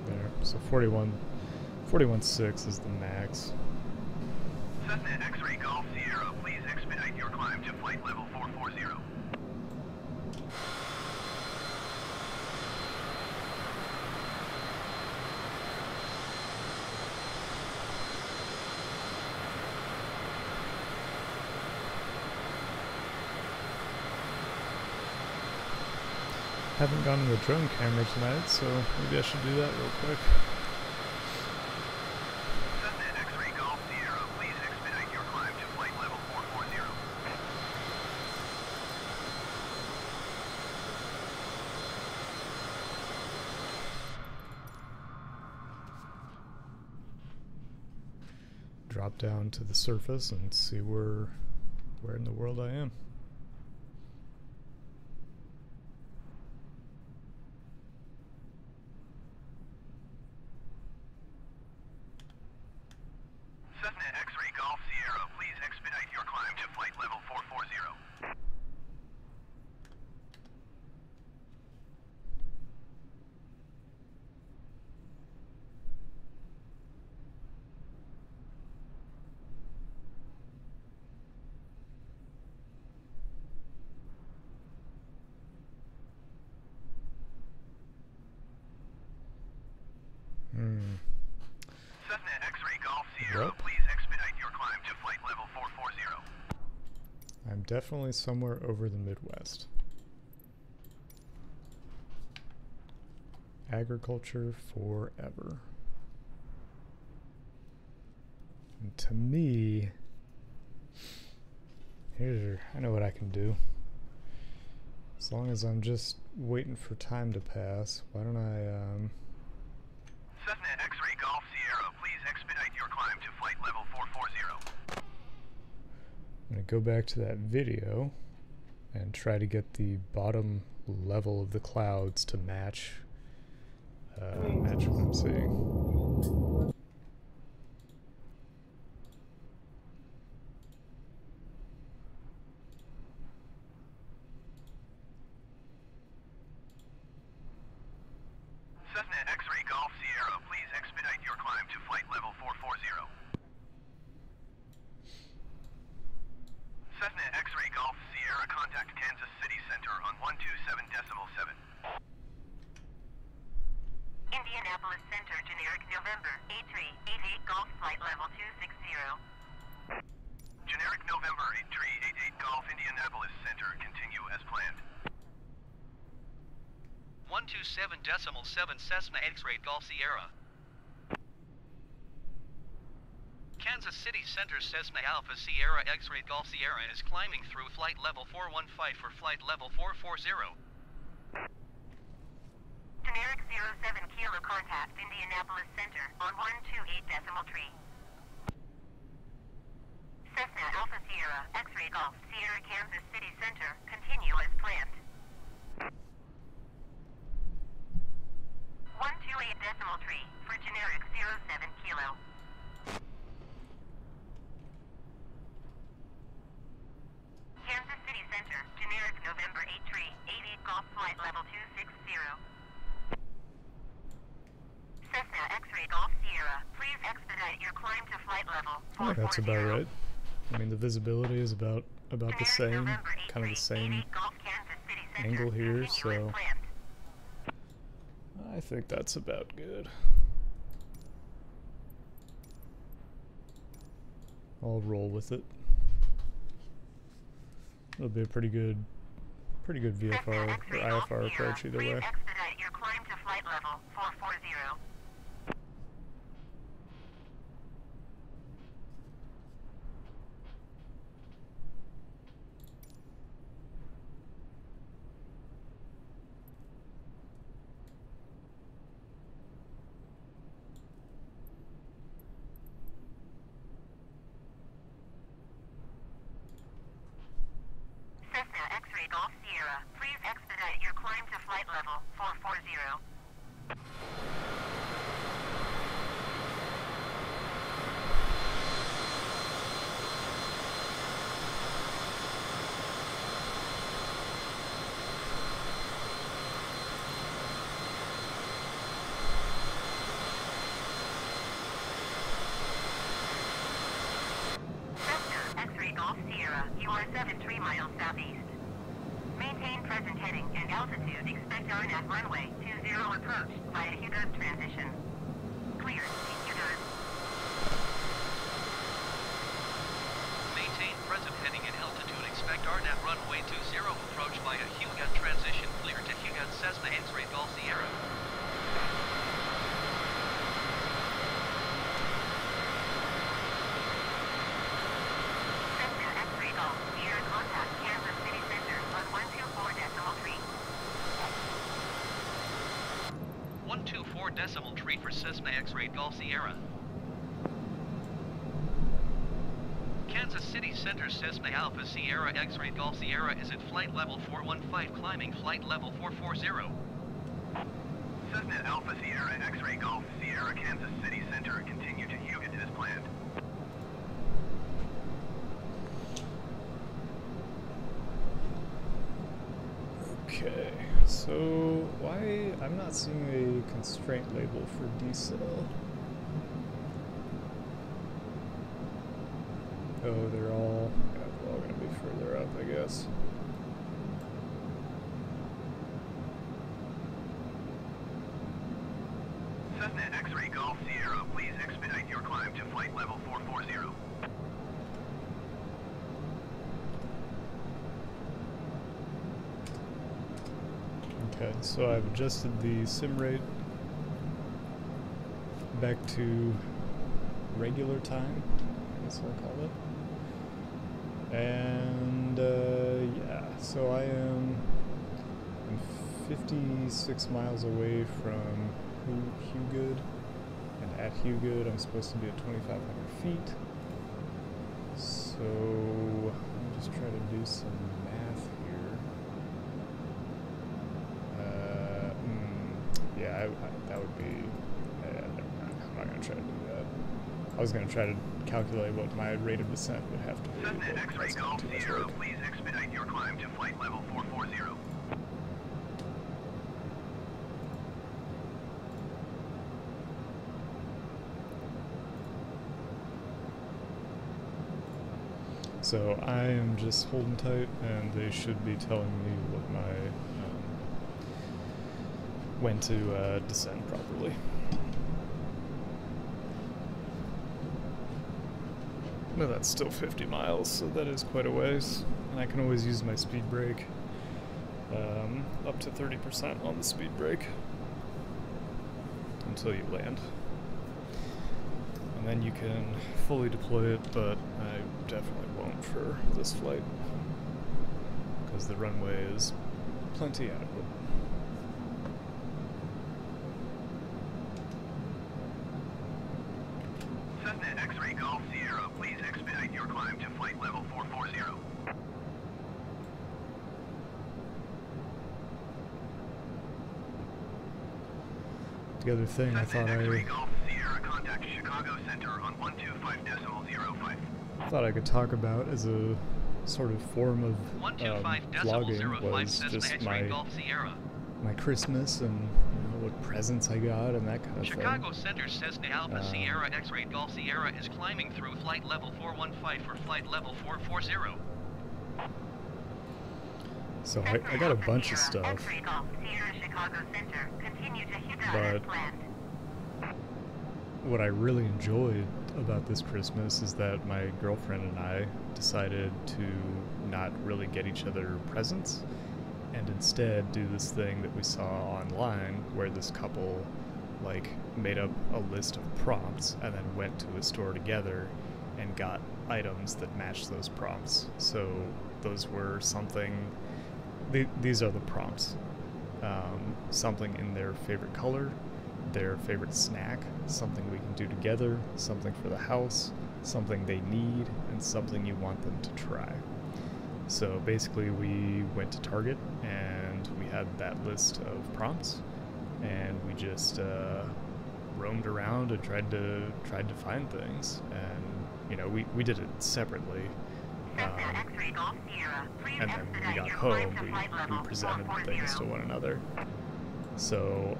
There, so 41.6 is the max. Cessna X-Ray Golf Sierra, please expedite your climb to flight level 440. Haven't gone to the drone camera tonight, so maybe I should do that real quick. Cessna X-Ray Golf Sierra, please expedite your climb to flight level 440. Drop down to the surface and see where in the world I am. Cessna X-Ray Golf Sierra, please expedite your climb to flight level 440. Cessna X-Ray Golf Sierra, Yep. please expedite your climb to flight level 440. I'm definitely somewhere over the Midwest. Agriculture forever. And to me, I know what I can do. As long as I'm just waiting for time to pass, why don't I, Cessna X-Ray Golf Sierra, please expedite your climb to flight level 440. I'm going to go back to that video and try to get the bottom level of the clouds to match what I'm seeing. Cessna X-Ray Golf Sierra, please expedite your climb to flight level 440. Cessna X-Ray Golf Sierra, contact Kansas City Center on 127.7. Indianapolis Center, generic November 8388 Golf flight level 260. Generic November 8388 Golf Indianapolis Center, continue as planned. 127.7 Cessna X-Ray Golf Sierra. Kansas City Center Cessna Alpha Sierra X-Ray Golf Sierra is climbing through flight level 415 for flight level 440. Generic 07 Kilo contact Indianapolis Center on 128.3. Cessna Alpha Sierra X-Ray Golf Sierra Kansas City Center, continue as planned. 128.3 for generic 07 Kilo. Kansas City Center, generic November 8388 Golf flight level 260. Cessna X-Ray Golf Sierra, please expedite your climb to flight level 440. I think that's about right. I mean, the visibility is about the same, kind of the same angle here, so I think that's about good. I'll roll with it. It'll be a pretty good VFR or IFR approach either way. Expedite your climb to flight level 440. Golf Sierra, please expedite your climb to flight level 440. X-ray Golf Sierra, you are 73 miles southeast. Maintain present heading and altitude. Expect RNAV runway 20 approach via Hugo's transition. Clear. Hugo's. Maintain present heading and altitude. Expect RNAV runway 20 approach via Hugot transition. Clear to Hugot Cessna X-ray Golf Sierra. Cessna X-ray Golf Sierra, contact Kansas City Center on 124.3. 124.3 for Cessna X-ray Golf Sierra. Kansas City Center Cessna Alpha Sierra X-ray Golf Sierra is at flight level 415, climbing flight level 440. Cessna Alpha Sierra X-ray Golf Sierra Kansas City Center, continue to Hugot as planned. Okay, so why I'm not seeing a constraint label for decel. Oh, they're all gonna be further up, I guess. Cessna X-ray Golf Sierra, please expedite your climb to flight level 440. Okay, so I've adjusted the sim rate back to regular time, I guess I'll call it. And yeah, so I'm 56 miles away from Hugood, and at Hugood I'm supposed to be at 2,500 feet. So I'll just try to do some math here. Yeah, that would be. Never mind. I'm not gonna try to do that. I was gonna try to calculate what my rate of descent would have to be. Cessna but X-ray that's not Golf too much Sierra, work. please expedite your climb to flight level 440. So I am just holding tight, and they should be telling me what my when to descend properly. No, that's still 50 miles, so that is quite a ways, and I can always use my speed brake up to 30% on the speed brake until you land. And then you can fully deploy it, but I definitely won't for this flight because the runway is plenty adequate. Cessna X-ray Golf Sierra, please expedite your climb to flight level 440. The other thing I Cessna X-ray Golf Sierra, contact Chicago Center on 125.05. thought I could talk about as a sort of form of 125.05 vlogging was Cessna just X-ray Golf Sierra. my Christmas and what presents I got and that kind of Chicago thing. Center Cessna Alpha Sierra X-ray Golf Sierra is climbing through flight level 415 for flight level 440. So I got a bunch of stuff, X-ray Golf Sierra Chicago Center, continue to Hugot as but planned. what I really enjoyed about this Christmas is that my girlfriend and I decided to not really get each other presents and instead do this thing that we saw online where this couple like made up a list of prompts and then went to a store together and got items that matched those prompts. So those were something, these are the prompts. Something in their favorite color, their favorite snack, something we can do together, something for the house, something they need, and something you want them to try. So basically we went to Target and we had that list of prompts, and we just roamed around and tried to find things, and you know, we did it separately. And then when we got home, we presented things to one another. So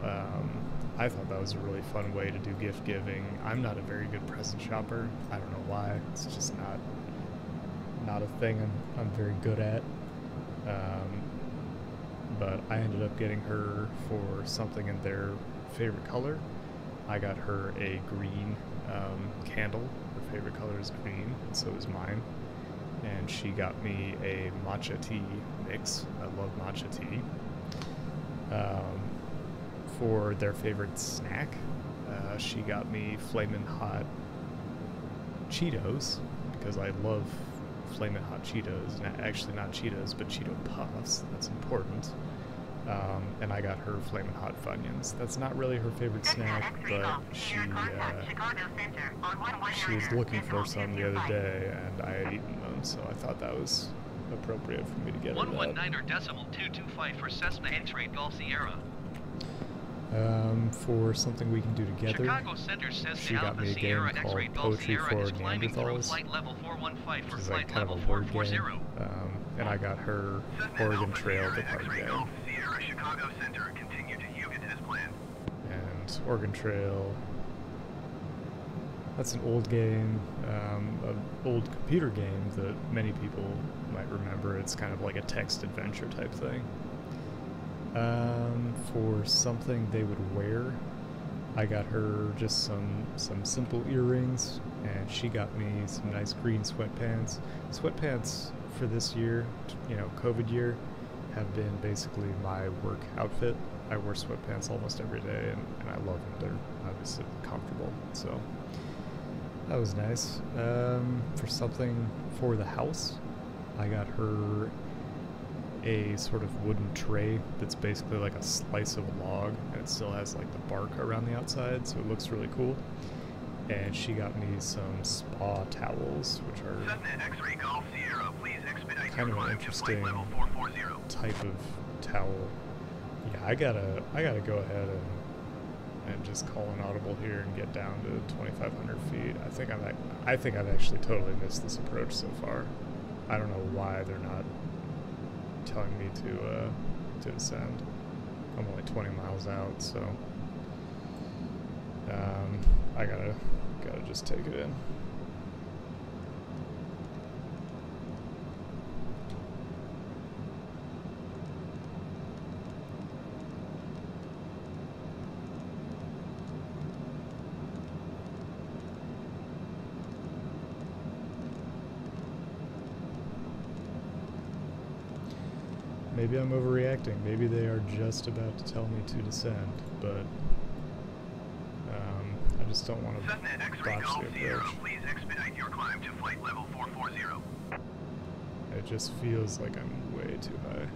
I thought that was a really fun way to do gift giving. I'm not a very good present shopper. I don't know why. It's just not a thing I'm very good at. But I ended up getting her for something in their favorite color. I got her a green candle. Her favorite color is green, and so is mine. And she got me a matcha tea mix. I love matcha tea. For their favorite snack, she got me Flamin' Hot Cheetos, because I love Flamin' Hot Cheetos. Actually, not Cheetos, but Cheeto Puffs. That's important. And I got her Flamin' Hot Funyuns. That's not really her favorite snack, but she was looking for some the other day, and I had eaten them, so I thought that was appropriate for me to get her that. 119.225 for Cessna X-Ray Golf Sierra. For something we can do together, Chicago Center says she got me a game called Poetry for Neanderthals, which is like kind of a word game, and I got her Oregon Trail the card game. Chicago Center continue to Hugot as planned. And Oregon Trail, that's an old game, an old computer game that many people might remember. It's kind of like a text adventure type thing. For something they would wear, I got her just some simple earrings, and she got me some nice green sweatpants. Sweatpants for this year, you know, COVID year, have been basically my work outfit. I wear sweatpants almost every day, and I love them. They're obviously comfortable, so that was nice. For something for the house, I got her a sort of wooden tray that's basically like a slice of a log, and it still has like the bark around the outside, so it looks really cool. And she got me some spa towels, which are kind of an interesting type of towel. Yeah, I gotta go ahead and just call an audible here and get down to 2,500 feet. I think I've actually totally missed this approach so far. I don't know why they're not telling me to descend. I'm only 20 miles out, so I gotta just take it in. Maybe I'm overreacting. Maybe they are just about to tell me to descend, but I just don't want to botch the approach. Please expedite your climb to flight level 440. It just feels like I'm way too high.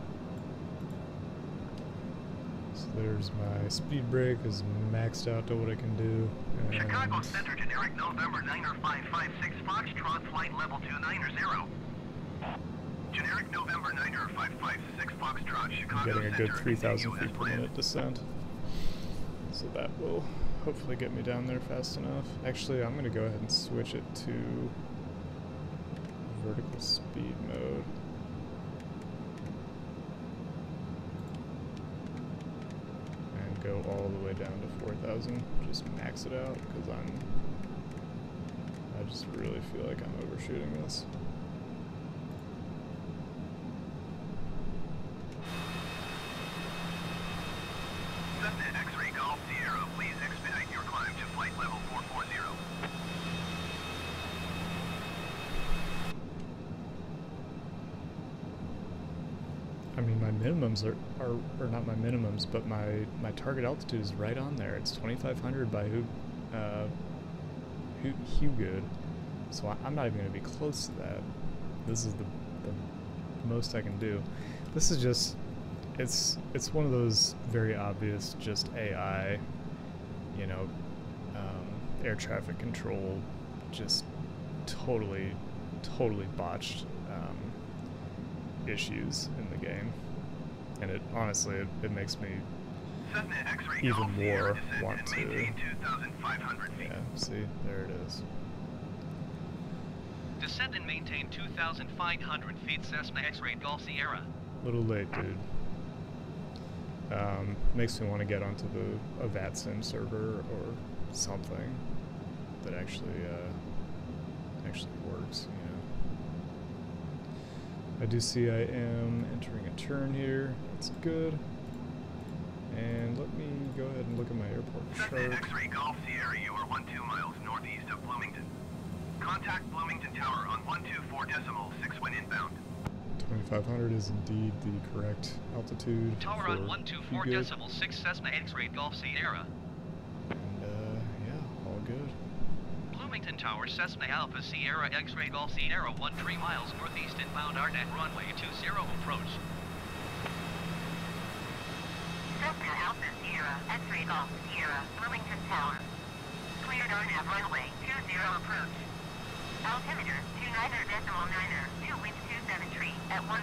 So there's my speed brake is maxed out to what I can do. And Chicago Center generic November 9556 Foxtrot flight level 290. Generic November 9556 Foxtrot, Chicago I'm getting a good Center, 3,000 continue feet as per planned. minute descent. So that will hopefully get me down there fast enough. Actually, I'm going to go ahead and switch it to vertical speed mode. And go all the way down to 4,000. Just max it out, because I just really feel like I'm overshooting this. Cessna X-Ray Golf Sierra, please expedite your climb to flight level 440. I mean, my minimums are not my minimums, but my target altitude is right on there. It's 2,500 by Hugot, so I'm not even going to be close to that. This is the most I can do. This is just, it's one of those very obvious just AI, you know, air traffic control, just totally botched. issues in the game, and it honestly it makes me Cessna X-ray even Golf Sierra more descend want and to. maintain 2,500 feet. Yeah, see, there it is. Descend and maintain 2,500 feet Cessna X-ray Golf Sierra. Little late, dude. Makes me want to get onto a VATSIM server or something that actually works, you know. I do see I am entering a turn here. That's good. And let me go ahead and look at my airport Cessna chart. X-ray Golf Sierra, you are 12 miles northeast of Bloomington. Contact Bloomington Tower on 124.6 when inbound. 2,500 is indeed the correct altitude. Tower for on 124.6 Cessna X-ray Golf Sierra. And yeah, all good. Bloomington Tower Cessna Alpha Sierra X-ray Golf Sierra 13 miles northeast inbound Arnett runway 20 approach. Cessna Alpha Sierra X-ray Golf Sierra Bloomington Tower. Cleared Arnett runway 20 approach. Altimeter 29.9, wind 273 at 14.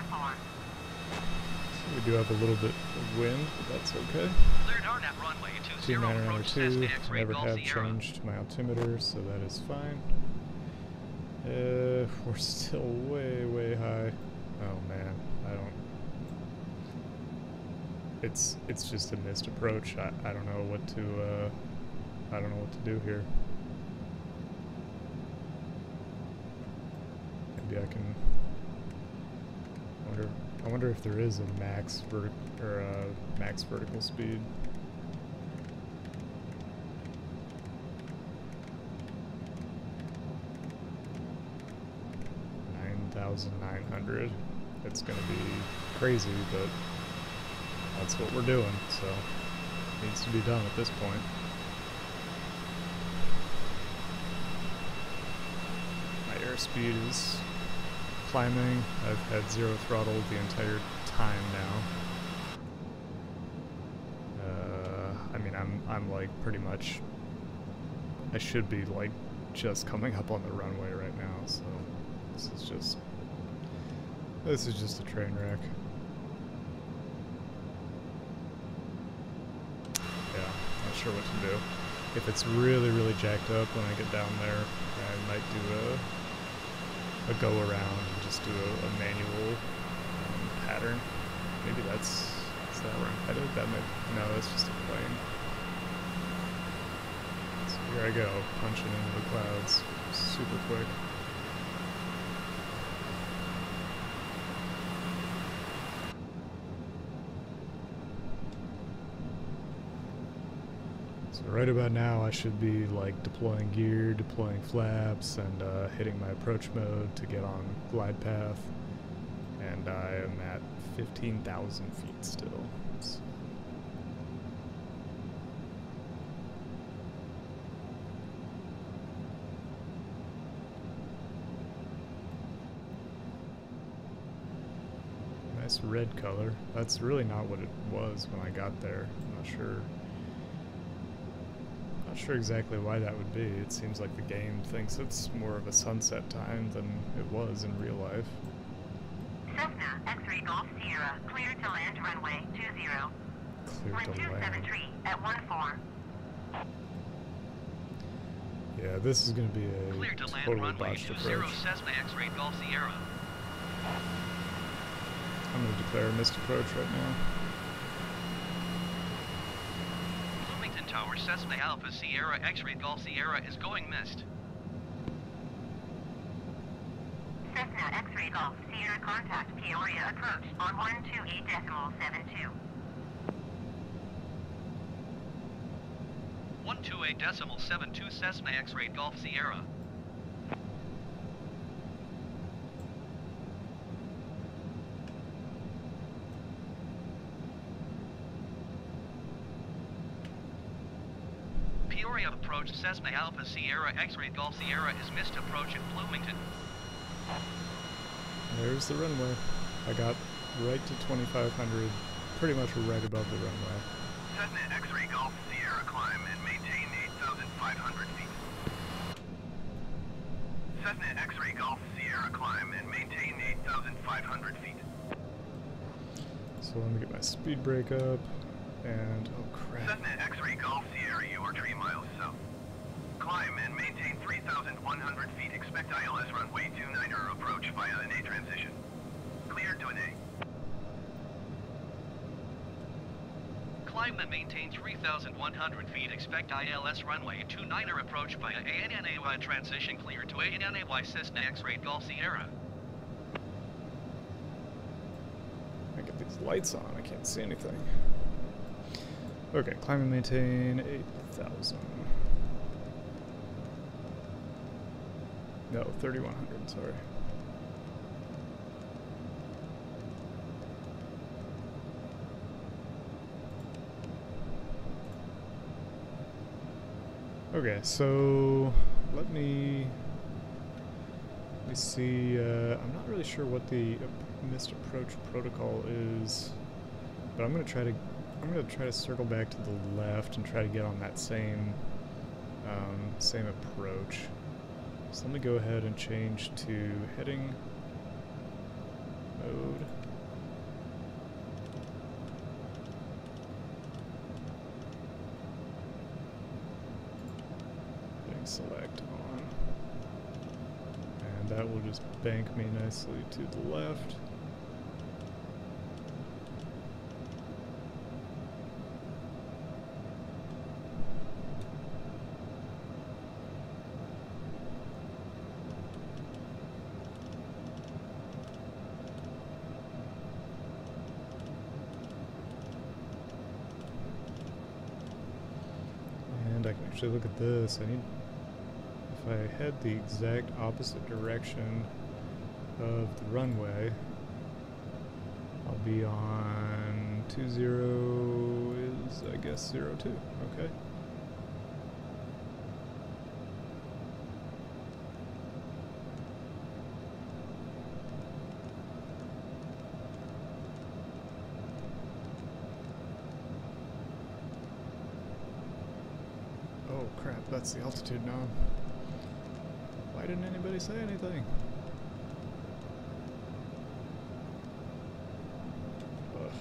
We do have a little bit of wind, but that's okay. Cleared Arnett runway 20 approach 2992. Cessna X-ray Never Golf have Sierra. changed my altimeter, so that is fine. We're still way high. Oh man, I don't. It's just a missed approach. I don't know what to do here. Maybe I can I wonder if there is a max vertical speed. $9,900. It's gonna be crazy, but that's what we're doing, so it needs to be done at this point. My airspeed is climbing. I've had 0 throttle the entire time now. I mean, I'm like pretty much. I should be like just coming up on the runway right now. So this is just a train wreck. Yeah, not sure what to do. If it's really jacked up when I get down there, I might do a go around and just do a manual pattern. Maybe is that where I'm headed? No, that's just a plane. So here I go, punching into the clouds super quick. So right about now I should be like deploying gear, deploying flaps, and hitting my approach mode to get on glide path. And I am at 15,000 feet still. So nice red color. That's really not what it was when I got there. I'm not sure exactly why that would be. It seems like the game thinks it's more of a sunset time than it was in real life. Cessna X-ray Golf Sierra, clear to land runway 20. Clear Wind to land. 273 at 14. Yeah, this is going to be Clear a to land totally runway botched 20 approach. Cessna X-ray Golf Sierra. I'm going to declare a missed approach right now. Bloomington Tower Cessna Alpha Sierra X-ray Golf Sierra is going missed. Cessna X-ray Golf Sierra, contact Peoria approach on 128.72. 128.72 Cessna X-ray Golf Sierra. Peoria approach Cessna Alpha Sierra X-ray Golf Sierra is missed approach at Bloomington. There's the runway. I got right to 2,500, pretty much right above the runway. Cessna X-ray Golf Sierra, climb and maintain 8,500 feet. Cessna X-ray Golf Sierra, climb and maintain 8,500 feet. So let me get my speed brake up, and oh crap. Cessna X-Ray Golf Sierra, you are 3 miles south. Climb and maintain 3,100 feet. Expect ILS runway 29er approach via an A transition. Cleared to an A. Climb and maintain 3,100 feet. Expect ILS runway 29er approach via ANNAY transition clear to ANNAY Cessna X-Ray Golf Sierra. I get these lights on, I can't see anything. Okay, climb and maintain 8,000. No, 3,100, sorry. Okay, so let me see. I'm not really sure what the missed approach protocol is, but I'm gonna try to circle back to the left and try to get on that same approach. So let me go ahead and change to heading mode. Select on, and that will just bank me nicely to the left. And I can actually look at this. If I head the exact opposite direction of the runway, I'll be on 20 is, I guess, 02. Okay. Oh crap, that's the altitude now. Why didn't anybody say anything? Ugh.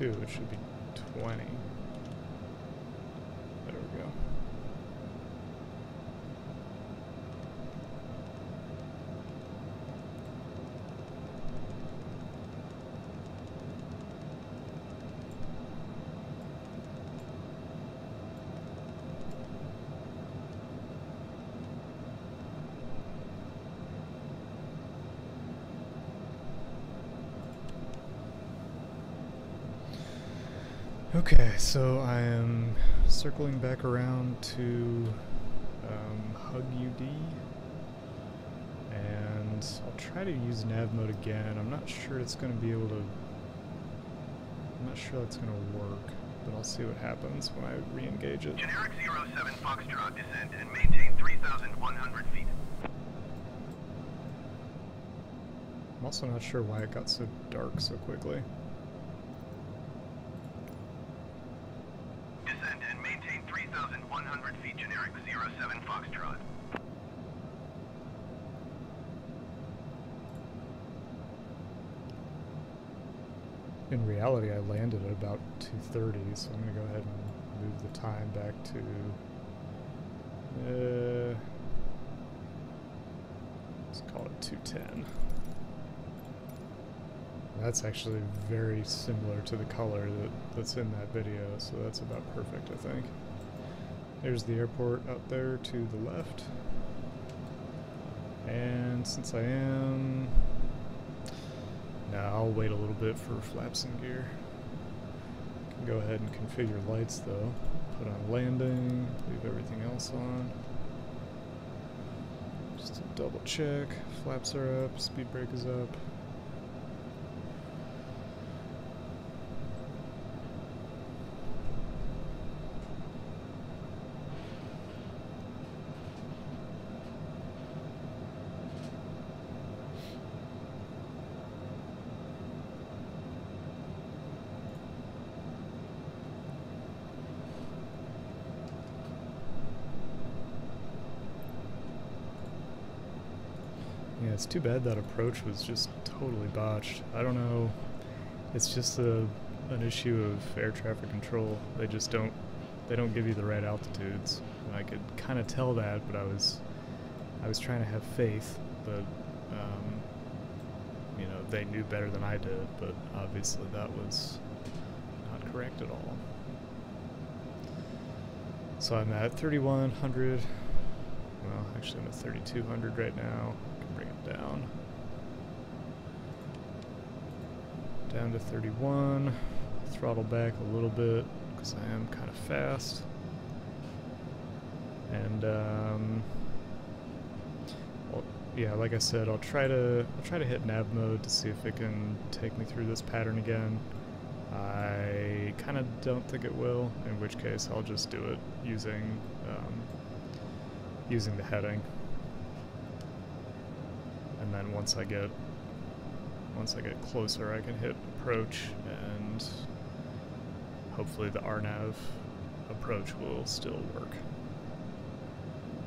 It should be 20. There we go. Okay, so I am circling back around to Hug UD, and I'll try to use nav mode again. I'm not sure it's going to be able to, I'm not sure that's going to work, but I'll see what happens when I re-engage it. Generic 07 Foxtrot descend and maintain 3,100 feet. I'm also not sure why it got so dark so quickly. Descend and maintain 3,100 feet. Generic 07 Foxtrot. In reality, I landed at about 2:30, so I'm going to go ahead and move the time back to, let's call it 2:10. That's actually very similar to the color that's in that video, so that's about perfect, I think. There's the airport out there to the left. And since I am... I'll wait a little bit for flaps and gear. Can go ahead and configure lights though. Put on landing, leave everything else on. Just to double check. Flaps are up, speed brake is up. Yeah, it's too bad that approach was just totally botched. I don't know. It's just an issue of air traffic control. They don't give you the right altitudes. And I could kind of tell that, but I was trying to have faith, but you know, they knew better than I did, but obviously that was not correct at all. So I'm at 3100. Well, actually I'm at 3200 right now. I can bring it down. Down to 31. Throttle back a little bit because I am kind of fast. And well, yeah, like I said, I'll try to hit nav mode to see if it can take me through this pattern again. I kind of don't think it will, in which case I'll just do it using the heading. And then once I get closer, I can hit approach, and hopefully the RNAV approach will still work.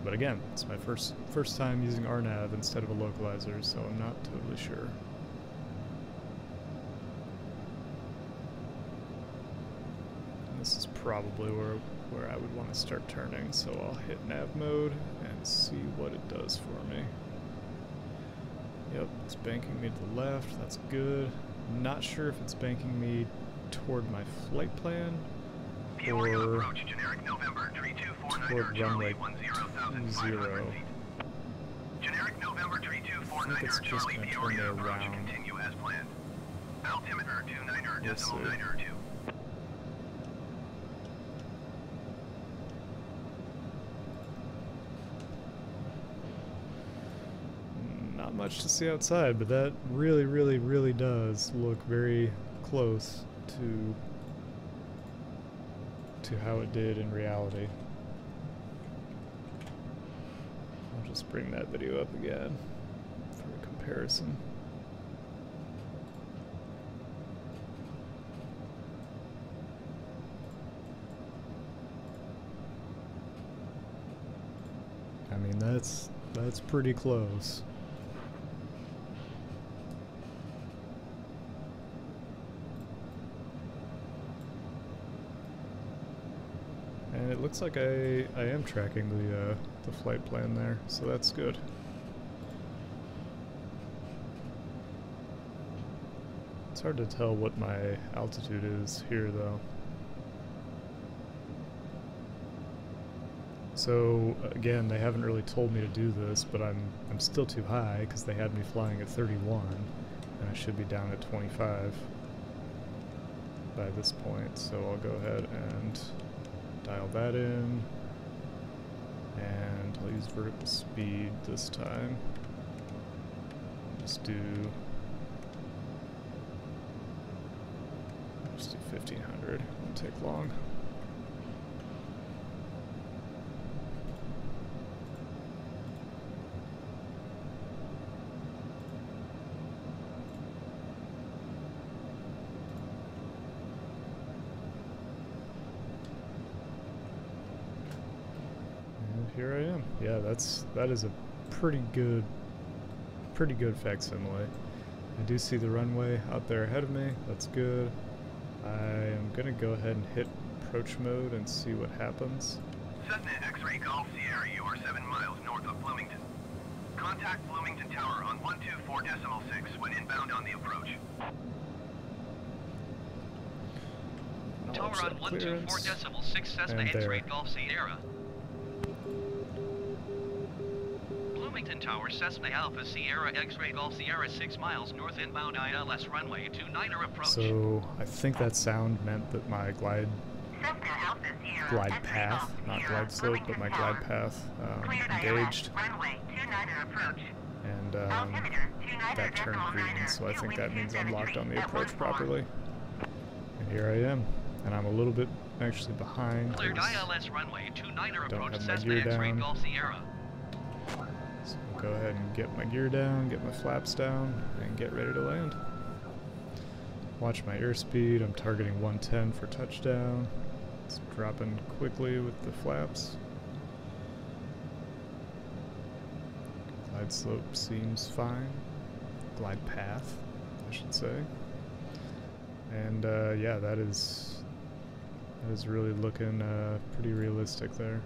But again, it's my first time using RNAV instead of a localizer, so I'm not totally sure. And this is probably where I would want to start turning, so I'll hit nav mode and see what it does for me. Yep, it's banking me to the left, that's good. Not sure if it's banking me toward my flight plan or approach, generic November, toward runway 20. Generic November, I think it's just going to turn me around. continue as planned. Altimeter 29.902. Not much to see outside, but that really does look very close to how it did in reality. I'll just bring that video up again for a comparison. I mean, that's pretty close. And it looks like I am tracking the flight plan there, so that's good. It's hard to tell what my altitude is here, though. So again, they haven't really told me to do this, but I'm still too high because they had me flying at 31, and I should be down at 25 by this point. So I'll go ahead and dial that in, and I'll use vertical speed this time. Just do 1500. Won't take long. Here I am. Yeah, that is a pretty good facsimile. I do see the runway out there ahead of me. That's good. I am gonna go ahead and hit approach mode and see what happens. Cessna X-Ray Golf Sierra, you are 7 miles north of Bloomington. Contact Bloomington Tower on 124.6 when inbound on the approach. Tower on 124.6 Cessna X-Ray Golf Sierra. Bloomington Tower, Cessna Alpha Sierra X-Ray Golf Sierra 6 miles north inbound ILS runway 29er approach. So I think that sound meant that my glide path, not glide slope, but my glide path engaged. And that turned green, so I think that means I'm locked on the approach properly. And here I am. And I'm a little bit actually behind. Cleared ILS runway 29er approach Cessna X-Ray X-Ray Golf Sierra. So I'll go ahead and get my gear down, get my flaps down, and get ready to land. Watch my airspeed. I'm targeting 110 for touchdown. It's dropping quickly with the flaps. I Glide slope seems fine. Glide path, I should say. And yeah, that is really looking pretty realistic there.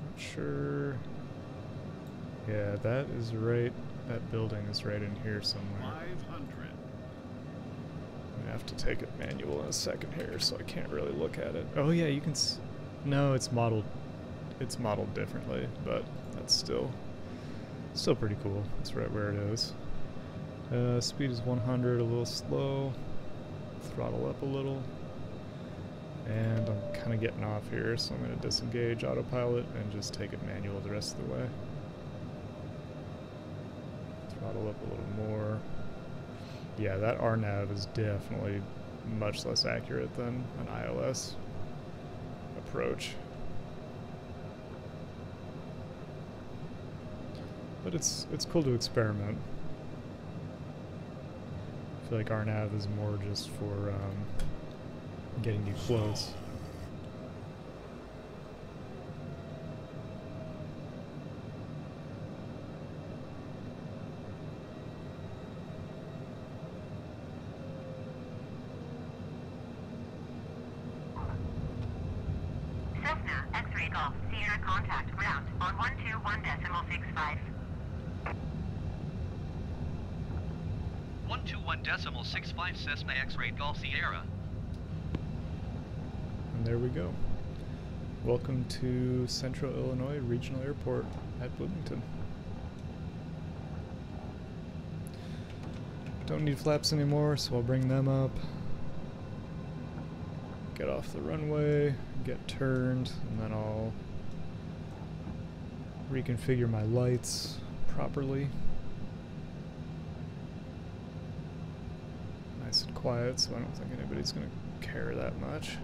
Not sure. Yeah, that is right. That building is right in here somewhere. 500. I'm gonna have to take it manual in a second here, so I can't really look at it. Oh yeah, you can. No, it's modeled. It's modeled differently, but that's still pretty cool. It's right where it is. Speed is 100, a little slow. Throttle up a little. And I'm kind of getting off here, so I'm going to disengage autopilot and just take it manual the rest of the way. Throttle up a little more. Yeah, that RNAV is definitely much less accurate than an iOS approach. But it's cool to experiment. I feel like RNAV is more just for getting you close. Cessna, X-ray Golf, Sierra contact ground on 121.65. 121.65 Cessna X-ray Golf Sierra. And there we go. Welcome to Central Illinois Regional Airport at Bloomington. Don't need flaps anymore, so I'll bring them up. Get off the runway, get turned, and then I'll reconfigure my lights properly. Nice and quiet, so I don't think anybody's going to care that much.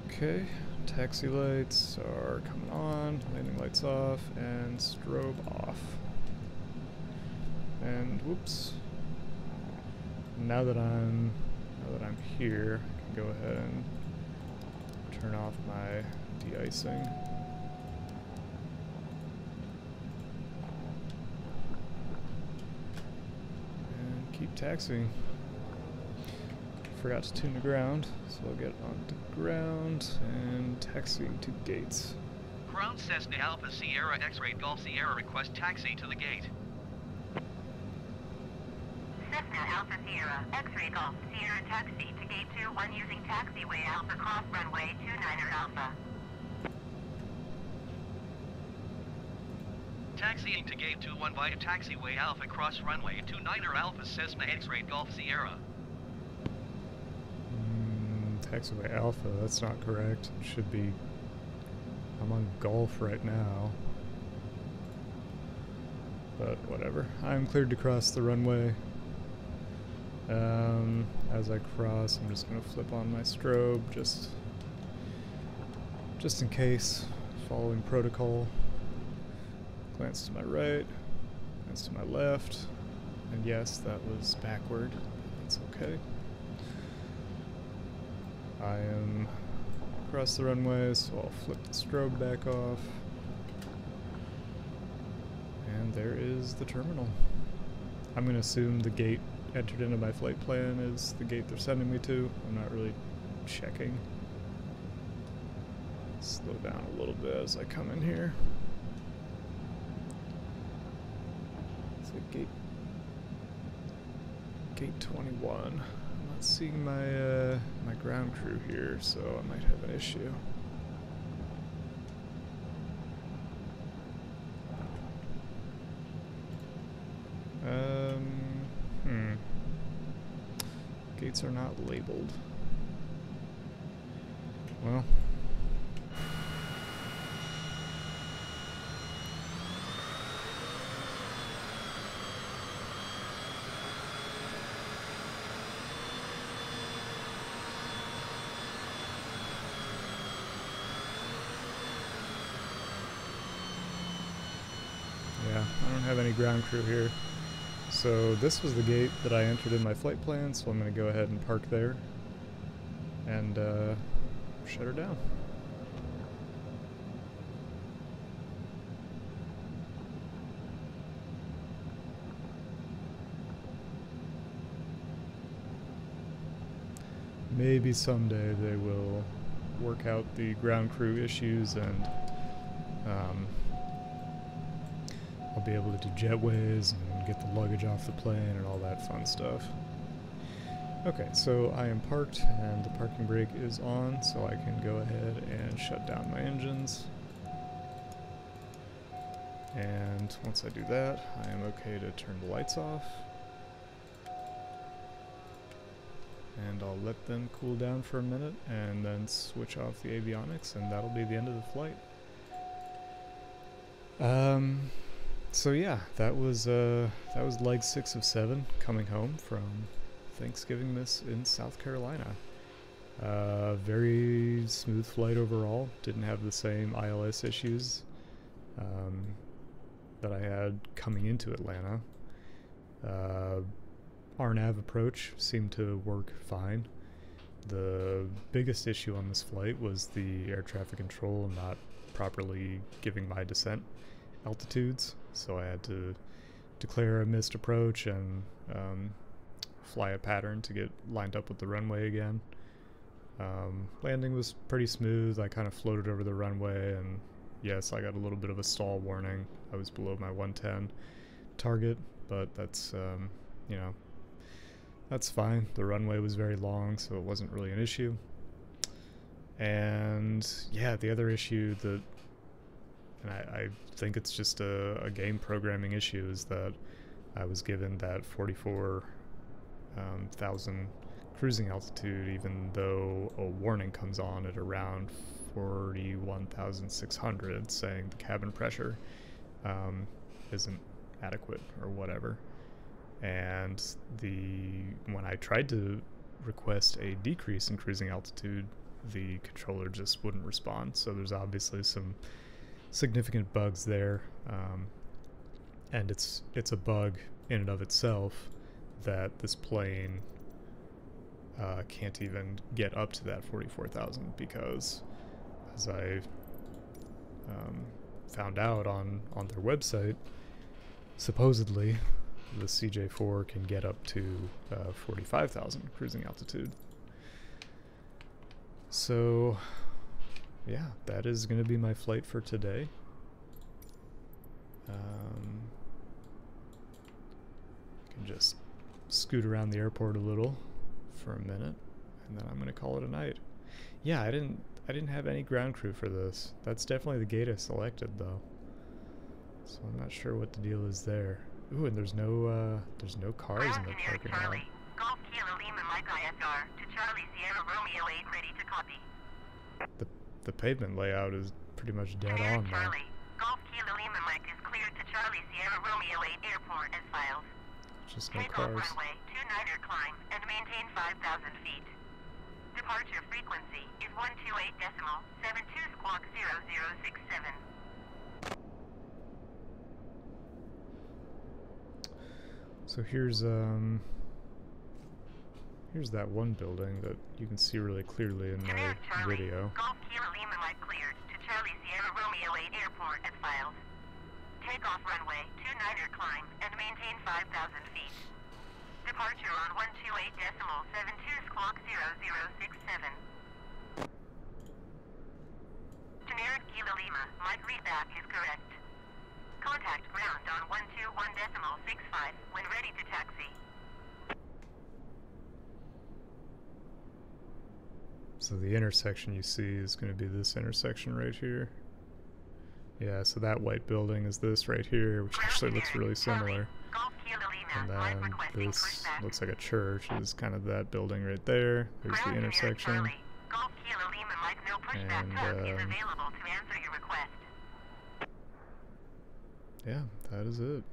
Okay, taxi lights are coming on, landing lights off, and strobe off. And whoops. Now that I'm here, I can go ahead and turn off my de-icing. And keep taxiing. Forgot to tune the ground, so I'll get onto ground and taxiing to gates. Ground Cessna Alpha Sierra X-ray Golf Sierra request taxi to the gate. Cessna Alpha Sierra, X-ray Golf, Sierra taxi to gate 21 using taxiway Alpha cross runway 29er Alpha. Taxiing to gate 21 via taxiway Alpha cross runway 29er Alpha Cessna X-ray Golf Sierra. Taxiway Alpha, that's not correct. It should be... I'm on Golf right now. But whatever. I'm cleared to cross the runway. As I cross, I'm just going to flip on my strobe, just in case, following protocol. Glance to my right, glance to my left, and yes, that was backward. That's okay. I am across the runway, so I'll flip the strobe back off. And there is the terminal. I'm going to assume the gate entered into my flight plan is the gate they're sending me to. I'm not really checking. Slow down a little bit as I come in here. It's like gate 21. I'm not seeing my my ground crew here, so I might have an issue. Gates are not labeled. Well. Yeah, I don't have any ground crew here. So this was the gate that I entered in my flight plan, so I'm going to go ahead and park there. and shut her down. Maybe someday they will work out the ground crew issues, and I'll be able to do jetways and get the luggage off the plane and all that fun stuff. Okay, so I am parked and the parking brake is on, so I can go ahead and shut down my engines. And once I do that, I am okay to turn the lights off. And I'll let them cool down for a minute and then switch off the avionics, and that'll be the end of the flight. So yeah, that was leg 6 of 7 coming home from Thanksgivingmas in South Carolina. Very smooth flight overall. Didn't have the same ILS issues that I had coming into Atlanta. RNAV approach seemed to work fine. The biggest issue on this flight was the air traffic control not properly giving my descent altitudes, so I had to declare a missed approach and fly a pattern to get lined up with the runway again. Landing was pretty smooth. I kind of floated over the runway, and yes, I got a little bit of a stall warning. I was below my 110 target, but that's, you know, that's fine. The runway was very long, so it wasn't really an issue. And yeah, the other issue that, and I think it's just a game programming issue, is that I was given that 44,000 cruising altitude, even though a warning comes on at around 41,600 saying the cabin pressure isn't adequate or whatever. And when I tried to request a decrease in cruising altitude, the controller just wouldn't respond. So there's obviously some significant bugs there, and it's a bug in and of itself that this plane can't even get up to that 44,000, because as I found out on their website, supposedly the CJ4 can get up to 45,000 cruising altitude. So yeah, that is going to be my flight for today. Can just scoot around the airport a little for a minute, and then I'm going to call it a night. Yeah, I didn't have any ground crew for this. That's definitely the gate I selected, though. So I'm not sure what the deal is there. Ooh, and there's no cars in the parking lot. Golf Kilo Lima Mike ISR to Charlie Sierra Romeo 8 ready to copy. The pavement layout is pretty much dead on now. Charlie, Golf Kilo Lima Mike is cleared to Charlie Sierra Romeo 8 airport as filed. Just no Take off cars. runway 29er climb and maintain 5,000 feet. Departure frequency is 128.72 squawk 0067. So here's that one building that you can see really clearly in my video. Golf Kilo Lima Mike cleared to Charlie Sierra Romeo 8 airport as filed. Take off runway 29er climb and maintain 5,000 feet. Departure on 128.72 squawk 0067. Generic Kilo Lima, Mike readback is correct. Contact ground on 121.65 when ready to taxi. So the intersection you see is going to be this intersection right here. Yeah, so that white building is this right here, which actually looks really similar. And then this looks like a church, is kind of that building right there. There's the intersection. And yeah, that is it.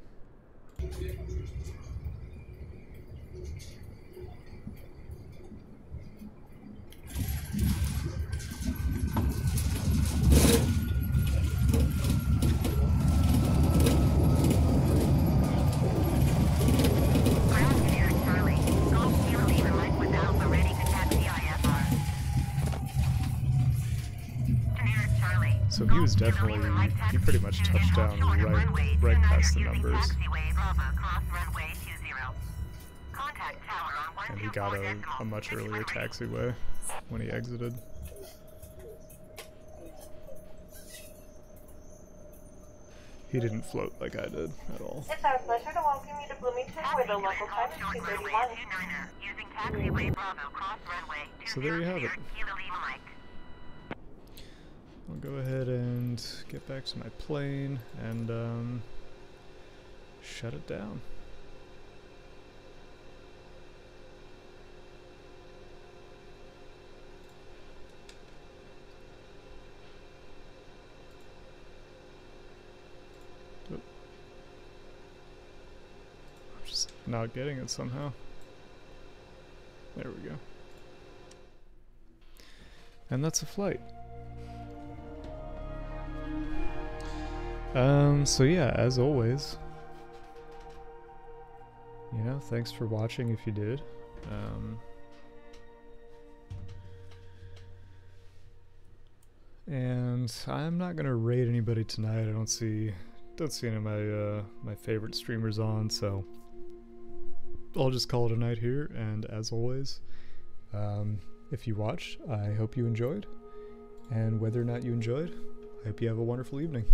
So he was definitely, he pretty much touched down right past the numbers. And he got a much earlier taxiway when he exited. He didn't float like I did at all. It's our pleasure to welcome you to Bloomington, where the local time is 2:31. So there you have it. I'll go ahead and get back to my plane and shut it down. Oop. I'm just not getting it somehow. There we go. And that's a flight. So yeah, as always, you know, thanks for watching if you did. And I'm not gonna raid anybody tonight. I don't see any of my my favorite streamers on, so I'll just call it a night here. And as always, if you watched, I hope you enjoyed. And whether or not you enjoyed, I hope you have a wonderful evening.